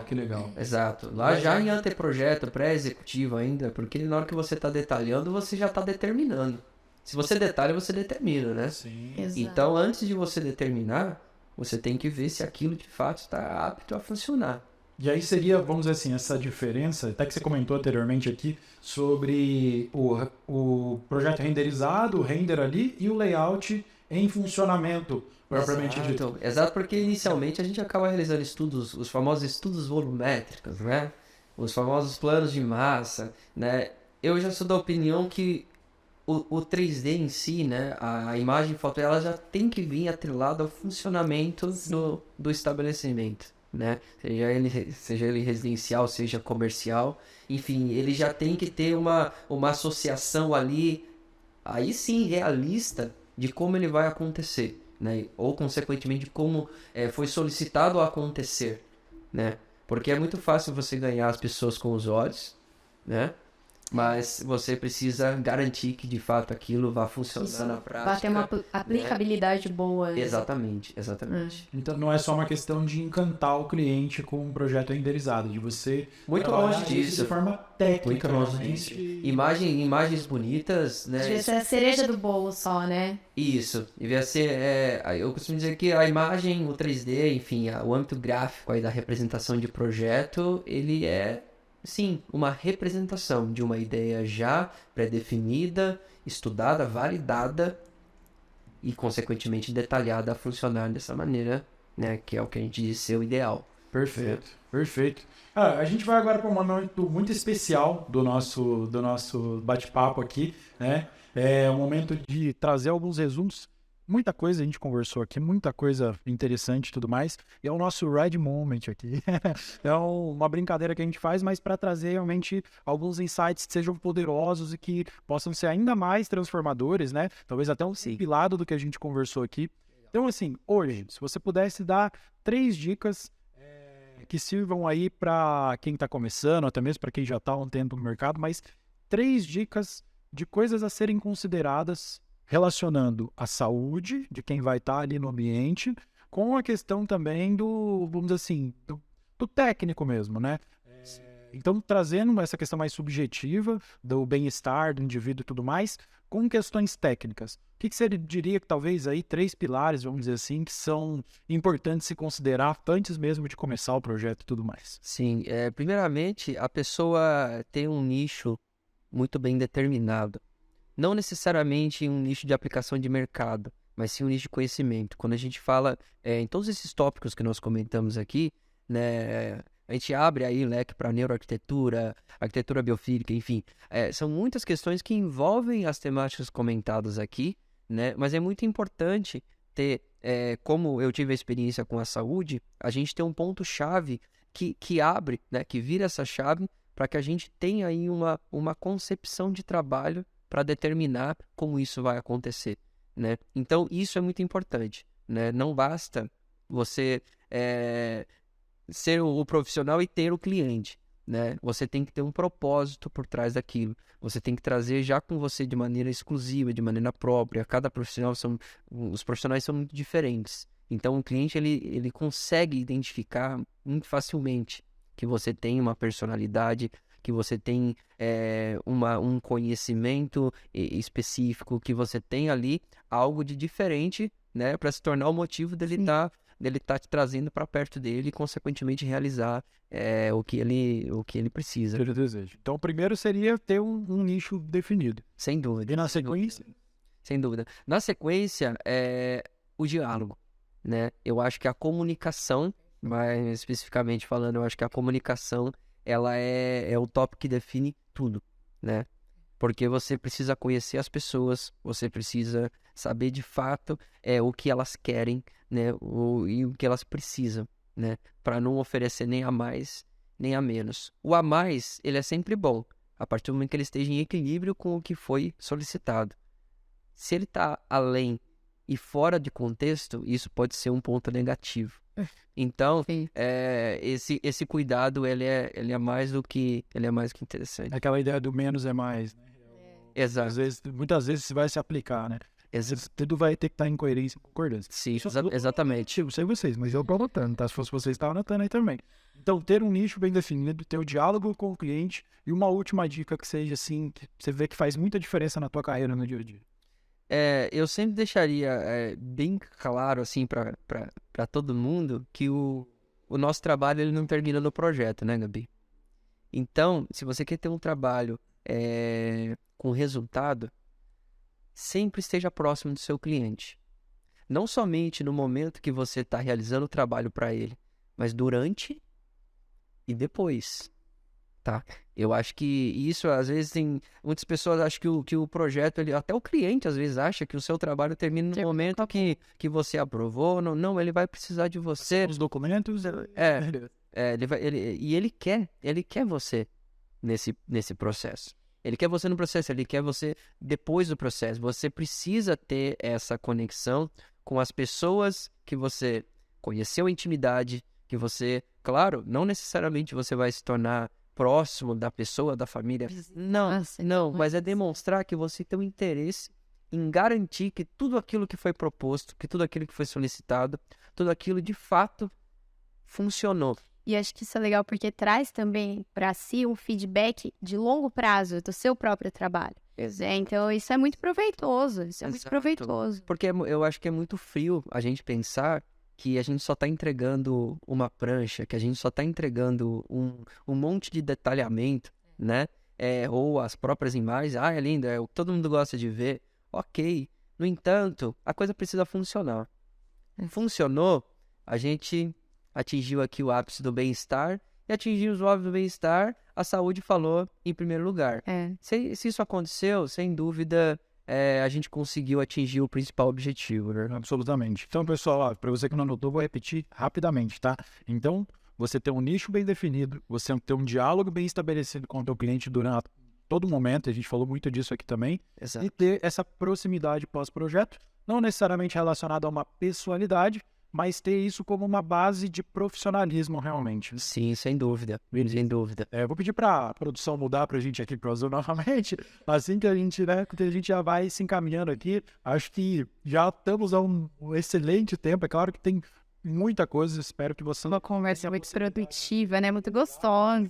Que legal. Exato. Lá já em anteprojeto, pré-executivo ainda, porque na hora que você está detalhando, você já está determinando. Se você detalha, você determina, né? Sim. Exato. Então, antes de você determinar, você tem que ver se aquilo de fato está apto a funcionar. E aí seria, vamos dizer assim, essa diferença, até que você comentou anteriormente aqui, sobre o projeto renderizado, o render ali, e o layout em funcionamento, propriamente dito. Exato, porque inicialmente a gente acaba realizando estudos, os famosos estudos volumétricos, né? Os famosos planos de massa, né? Eu já sou da opinião que o 3D em si, né, a imagem foto, ela já tem que vir atrelada ao funcionamento do estabelecimento, né? Seja ele residencial, seja comercial, enfim, ele já tem que ter uma associação ali, aí sim, realista, de como ele vai acontecer, né? Ou, consequentemente, de como foi solicitado a acontecer, né? Porque é muito fácil você ganhar as pessoas com os olhos, né? Mas você precisa garantir que de fato aquilo vai funcionar na prática. Vai ter uma aplicabilidade boa. Exatamente. Então não é só uma questão de encantar o cliente com um projeto renderizado, de você muito longe disso, de forma técnica. Muito longe disso. Imagens bonitas, né? Devia ser a cereja do bolo só, né? Isso. Devia ser, eu costumo dizer que a imagem, o 3D, enfim, o âmbito gráfico aí da representação de projeto, ele é, sim, uma representação de uma ideia já pré-definida, estudada, validada e, consequentemente, detalhada a funcionar dessa maneira, né? Que é o que a gente diz ser o ideal. Perfeito. A gente vai agora para um momento muito especial do nosso bate-papo aqui, né? É um momento de trazer alguns resumos. Muita coisa a gente conversou aqui, muita coisa interessante e tudo mais. E é o nosso Red Moment aqui. É uma brincadeira que a gente faz, mas para trazer realmente alguns insights que sejam poderosos e que possam ser ainda mais transformadores, né? Talvez até um compilado do que a gente conversou aqui. Então, assim, hoje, se você pudesse dar 3 dicas que sirvam aí para quem está começando, até mesmo para quem já está há um tempo no mercado, mas 3 dicas de coisas a serem consideradas relacionando a saúde de quem vai estar ali no ambiente com a questão também do, vamos dizer assim, do técnico mesmo, né? Então, trazendo essa questão mais subjetiva do bem-estar do indivíduo e tudo mais, com questões técnicas. O que você diria que talvez aí 3 pilares, vamos dizer assim, que são importantes se considerar antes mesmo de começar o projeto e tudo mais? Sim, primeiramente, a pessoa tem um nicho muito bem determinado. Não necessariamente um nicho de aplicação de mercado, mas sim um nicho de conhecimento. Quando a gente fala em todos esses tópicos que nós comentamos aqui, né, a gente abre aí leque para neuroarquitetura, arquitetura biofísica, enfim. São muitas questões que envolvem as temáticas comentadas aqui, né, mas é muito importante ter, como eu tive a experiência com a saúde, a gente ter um ponto-chave que abre, né, que vira essa chave para que a gente tenha aí uma concepção de trabalho para determinar como isso vai acontecer, né? Então, isso é muito importante, né? Não basta você ser o profissional e ter o cliente, né? Você tem que ter um propósito por trás daquilo. Você tem que trazer já com você de maneira exclusiva, de maneira própria. Cada profissional os profissionais são muito diferentes. Então, o cliente ele consegue identificar muito facilmente que você tem uma personalidade, que você tem um conhecimento específico, que você tem ali algo de diferente, né, para se tornar o motivo dele tá te trazendo para perto dele e, consequentemente, realizar o que ele precisa. Que ele deseja. Então, o primeiro seria ter um nicho definido. Sem dúvida. E na sequência? Sem dúvida. Na sequência, o diálogo, né? Eu acho que a comunicação, mais especificamente falando, eu acho que a comunicação, ela é o tópico que define tudo, né? Porque você precisa conhecer as pessoas, você precisa saber de fato o que elas querem, né? E o que elas precisam, né? Para não oferecer nem a mais, nem a menos. O a mais, ele é sempre bom, a partir do momento que ele esteja em equilíbrio com o que foi solicitado. Se ele está além e fora de contexto, isso pode ser um ponto negativo. Então, esse cuidado, ele é mais do que interessante. Aquela ideia do menos é mais, né? Exato. Muitas vezes você vai se aplicar, né? Tudo vai ter que estar em coerência e concordância. Sim, exatamente. Eu sei vocês, mas eu tô anotando, tá? Se fosse vocês, estavam anotando aí também. Então, ter um nicho bem definido, ter o diálogo com o cliente e uma última dica que seja assim, que você vê que faz muita diferença na tua carreira no dia a dia. Eu sempre deixaria bem claro, assim, para todo mundo que o nosso trabalho ele não termina no projeto, né, Gabi? Então, se você quer ter um trabalho com resultado, sempre esteja próximo do seu cliente. Não somente no momento que você está realizando o trabalho para ele, mas durante e depois, tá? Eu acho que isso, às vezes, muitas pessoas acham que o projeto, até o cliente, às vezes, acha que o seu trabalho termina no momento que você aprovou. Não, ele vai precisar de você. Os documentos... Ele quer você nesse processo. Ele quer você no processo, ele quer você depois do processo. Você precisa ter essa conexão com as pessoas que você conheceu em intimidade, que você, claro, não necessariamente você vai se tornar próximo da pessoa, da família. Não, mas é demonstrar que você tem um interesse em garantir que tudo aquilo que foi proposto, que tudo aquilo que foi solicitado, tudo aquilo de fato funcionou. E acho que isso é legal porque traz também para si um feedback de longo prazo do seu próprio trabalho. Então, isso é muito proveitoso. Porque eu acho que é muito frio a gente pensar que a gente só está entregando uma prancha, que a gente só está entregando um monte de detalhamento, né? Ou as próprias imagens. É lindo, é o que todo mundo gosta de ver. Ok. No entanto, a coisa precisa funcionar. Funcionou, a gente atingiu aqui o ápice do bem-estar, e atingimos o ápice do bem-estar, a saúde falou em primeiro lugar. Se isso aconteceu, sem dúvida, a gente conseguiu atingir o principal objetivo, né? Absolutamente. Então, pessoal, para você que não anotou, vou repetir rapidamente, tá? Então, você ter um nicho bem definido, você ter um diálogo bem estabelecido com o teu cliente durante todo momento, a gente falou muito disso aqui também, Exato. E ter essa proximidade pós-projeto, não necessariamente relacionada a uma pessoalidade, mas ter isso como uma base de profissionalismo realmente. Sim, sem dúvida. Sem dúvida. Vou pedir para a produção mudar para a gente aqui para o azul novamente, assim que a gente, né, que a gente já vai se encaminhando aqui. Acho que já estamos a um excelente tempo. É claro que tem muita coisa, espero que você... Uma conversa muito produtiva, né? Muito gostosa.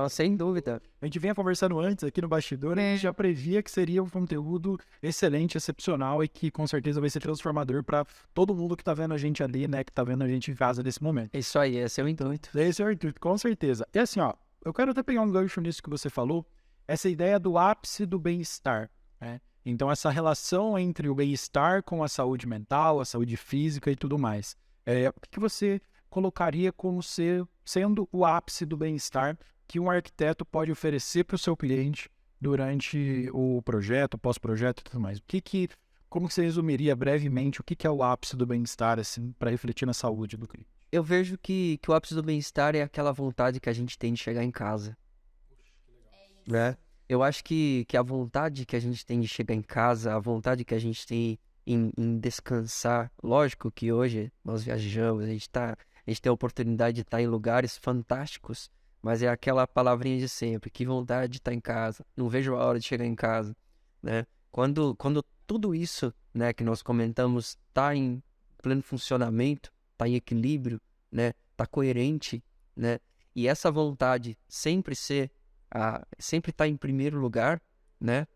Sem dúvida. A gente vinha conversando antes aqui no bastidor, a gente já previa que seria um conteúdo excelente, excepcional e que com certeza vai ser transformador para todo mundo que tá vendo a gente ali, né? Que tá vendo a gente em casa nesse momento. Isso aí, esse é o intuito. Esse é o intuito, com certeza. E assim, ó, eu quero até pegar um gancho nisso que você falou, essa ideia do ápice do bem-estar, né? Então, essa relação entre o bem-estar com a saúde mental, a saúde física e tudo mais. O que você colocaria como sendo o ápice do bem-estar que um arquiteto pode oferecer para o seu cliente durante o projeto, pós-projeto e tudo mais? Como que você resumiria brevemente o que é o ápice do bem-estar, assim, para refletir na saúde do cliente? Eu vejo que o ápice do bem-estar é aquela vontade que a gente tem de chegar em casa. Né? Eu acho que a vontade que a gente tem de chegar em casa, a vontade que a gente tem em descansar. Lógico que hoje nós viajamos, a gente tem a oportunidade de estar em lugares fantásticos, mas é aquela palavrinha de sempre, que vontade de estar em casa, não vejo a hora de chegar em casa, né? Quando tudo isso, né, que nós comentamos está em pleno funcionamento, está em equilíbrio, né, está coerente, né, e essa vontade sempre estar em primeiro lugar, né,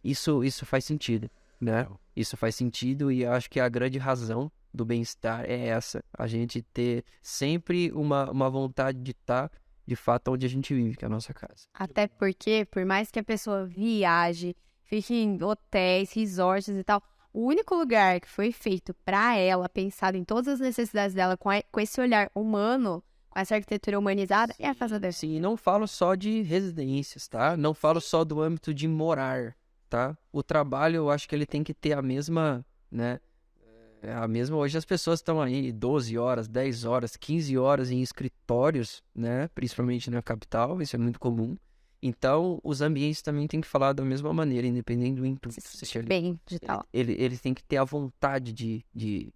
isso faz sentido, né? Isso faz sentido e eu acho que a grande razão do bem-estar é essa, a gente ter sempre uma vontade de estar, de fato, onde a gente vive, que é a nossa casa. Até porque, por mais que a pessoa viaje, fique em hotéis, resorts e tal, o único lugar que foi feito para ela, pensado em todas as necessidades dela, com esse olhar humano, com essa arquitetura humanizada, é a casa dela. Sim, não falo só de residências, tá? Não falo só do âmbito de morar, tá? O trabalho, eu acho que ele tem que ter a mesma, né? Hoje as pessoas estão aí 12 horas, 10 horas, 15 horas em escritórios, né? Principalmente na capital, isso é muito comum. Então, os ambientes também têm que falar da mesma maneira, independente do intuito. Bem digital. Ele tem que ter a vontade de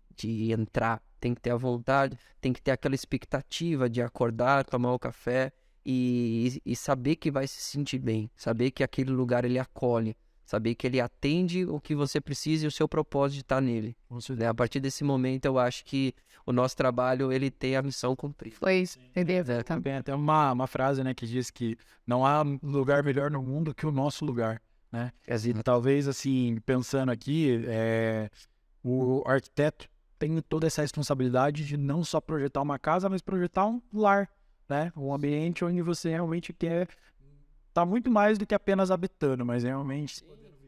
entrar, tem que ter a vontade, tem que ter aquela expectativa de acordar, tomar o café e saber que vai se sentir bem, saber que aquele lugar ele acolhe, saber que ele atende o que você precisa e o seu propósito de estar nele. Né? A partir desse momento, eu acho que o nosso trabalho ele tem a missão cumprida. Foi isso, entendeu? Também até uma frase, né, que diz que não há lugar melhor no mundo que o nosso lugar, né? Talvez, assim, pensando aqui, o arquiteto tem toda essa responsabilidade de não só projetar uma casa, mas projetar um lar, né? Um ambiente onde você realmente quer tá muito mais do que apenas habitando, mas realmente...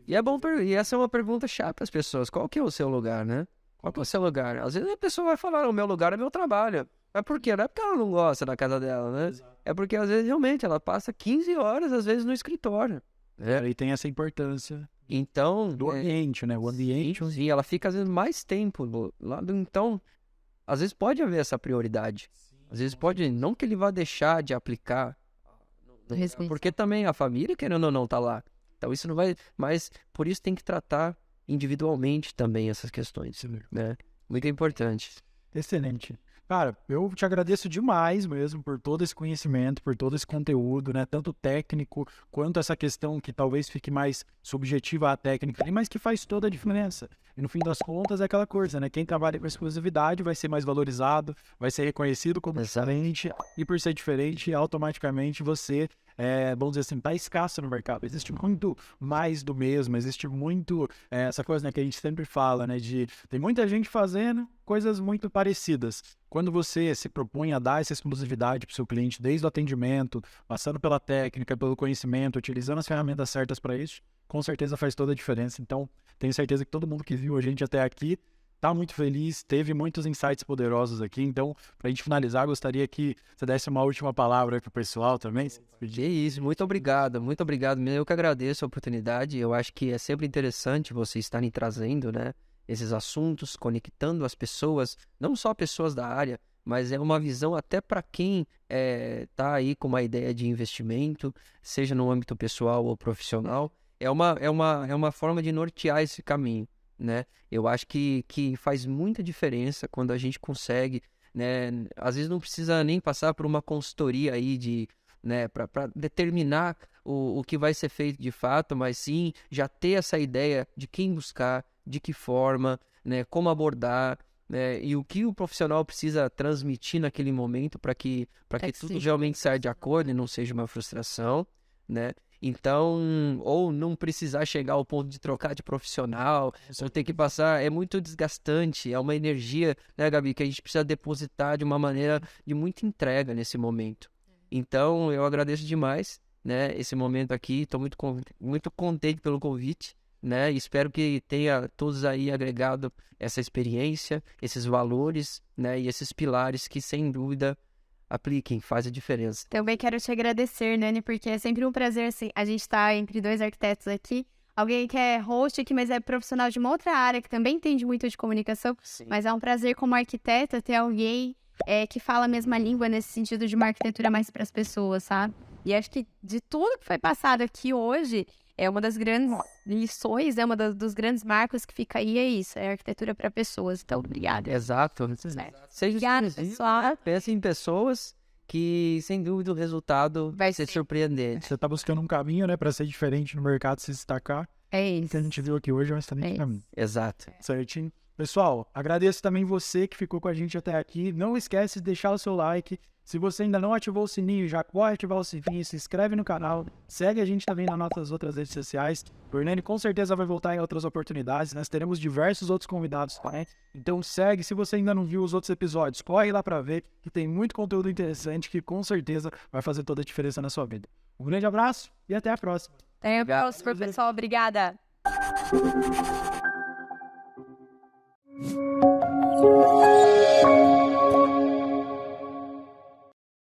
E essa é uma pergunta chata para as pessoas. Qual que é o seu lugar, né? Qual que é o seu lugar? Às vezes a pessoa vai falar, o meu lugar é meu trabalho. Mas por quê? Não é porque ela não gosta da casa dela, né? Exato. É porque às vezes realmente ela passa 15 horas, às vezes, no escritório. E tem essa importância Então... do ambiente, né? O ambiente... Sim, ela fica às vezes mais tempo do lado. Então, às vezes pode haver essa prioridade. Às vezes pode, não que ele vá deixar de aplicar, porque também a família, querendo ou não, tá lá. Então isso não vai... Mas por isso tem que tratar individualmente também essas questões, né? Muito importante. Excelente. Cara, eu te agradeço demais mesmo por todo esse conhecimento, por todo esse conteúdo, né? Tanto técnico quanto essa questão que talvez fique mais subjetiva à técnica, mas que faz toda a diferença. E no fim das contas é aquela coisa, né? Quem trabalha com exclusividade vai ser mais valorizado, vai ser reconhecido como diferente, e por ser diferente, automaticamente você, vamos dizer assim, tá escasso no mercado. Existe muito mais do mesmo, existe muito essa coisa, né, que a gente sempre fala, né? Tem muita gente fazendo coisas muito parecidas. Quando você se propõe a dar essa exclusividade para o seu cliente, desde o atendimento, passando pela técnica, pelo conhecimento, utilizando as ferramentas certas para isso, com certeza faz toda a diferença. Então, tenho certeza que todo mundo que viu a gente até aqui está muito feliz, teve muitos insights poderosos aqui. Então, para a gente finalizar, gostaria que você desse uma última palavra para o pessoal também. É isso, muito obrigado mesmo. Eu que agradeço a oportunidade. Eu acho que é sempre interessante vocês estarem trazendo, né, esses assuntos, conectando as pessoas, não só pessoas da área, mas é uma visão até para quem está aí com uma ideia de investimento, seja no âmbito pessoal ou profissional. É uma forma de nortear esse caminho, né? Eu acho que faz muita diferença quando a gente consegue, né? Às vezes não precisa nem passar por uma consultoria aí né, para determinar o que vai ser feito de fato, mas sim já ter essa ideia de quem buscar, de que forma, né, como abordar, né, e o que o profissional precisa transmitir naquele momento para que tudo realmente saia de acordo e não seja uma frustração, né? Então, ou não precisar chegar ao ponto de trocar de profissional, ou ter que passar, é muito desgastante, é uma energia, né, Gabi, que a gente precisa depositar de uma maneira de muita entrega nesse momento. Então, eu agradeço demais, né, esse momento aqui, estou muito contente pelo convite, né, espero que tenha todos aí agregado essa experiência, esses valores, né, e esses pilares que, sem dúvida, apliquem, faz a diferença. Também quero te agradecer, Nani, porque é sempre um prazer, assim, a gente tá entre dois arquitetos aqui, alguém que é host aqui, mas é profissional de uma outra área, que também entende muito de comunicação, Sim. Mas é um prazer como arquiteta ter alguém que fala a mesma língua nesse sentido de uma arquitetura mais para as pessoas, sabe? E acho que de tudo que foi passado aqui hoje, É uma das grandes lições, é uma dos grandes marcos que fica aí, é isso, é arquitetura para pessoas. Então, obrigada. Exato. Seja Obrigada, exclusivo, pessoal. pense em pessoas que, sem dúvida, o resultado Vai vai ser ser. surpreendente. Você tá buscando um caminho, né, para ser diferente no mercado, se destacar. É O isso. que a gente viu aqui hoje é um excelente isso. caminho. Exato. Certinho? Pessoal, agradeço também você que ficou com a gente até aqui. Não esquece de deixar o seu like. Se você ainda não ativou o sininho, já corre ativar o sininho, se inscreve no canal, segue a gente também nas nossas outras redes sociais. O Hernani com certeza vai voltar em outras oportunidades. Nós teremos diversos outros convidados, né? Então segue. Se você ainda não viu os outros episódios, corre lá para ver que tem muito conteúdo interessante que com certeza vai fazer toda a diferença na sua vida. Um grande abraço e até a próxima. Até a próxima, pessoal. Obrigada.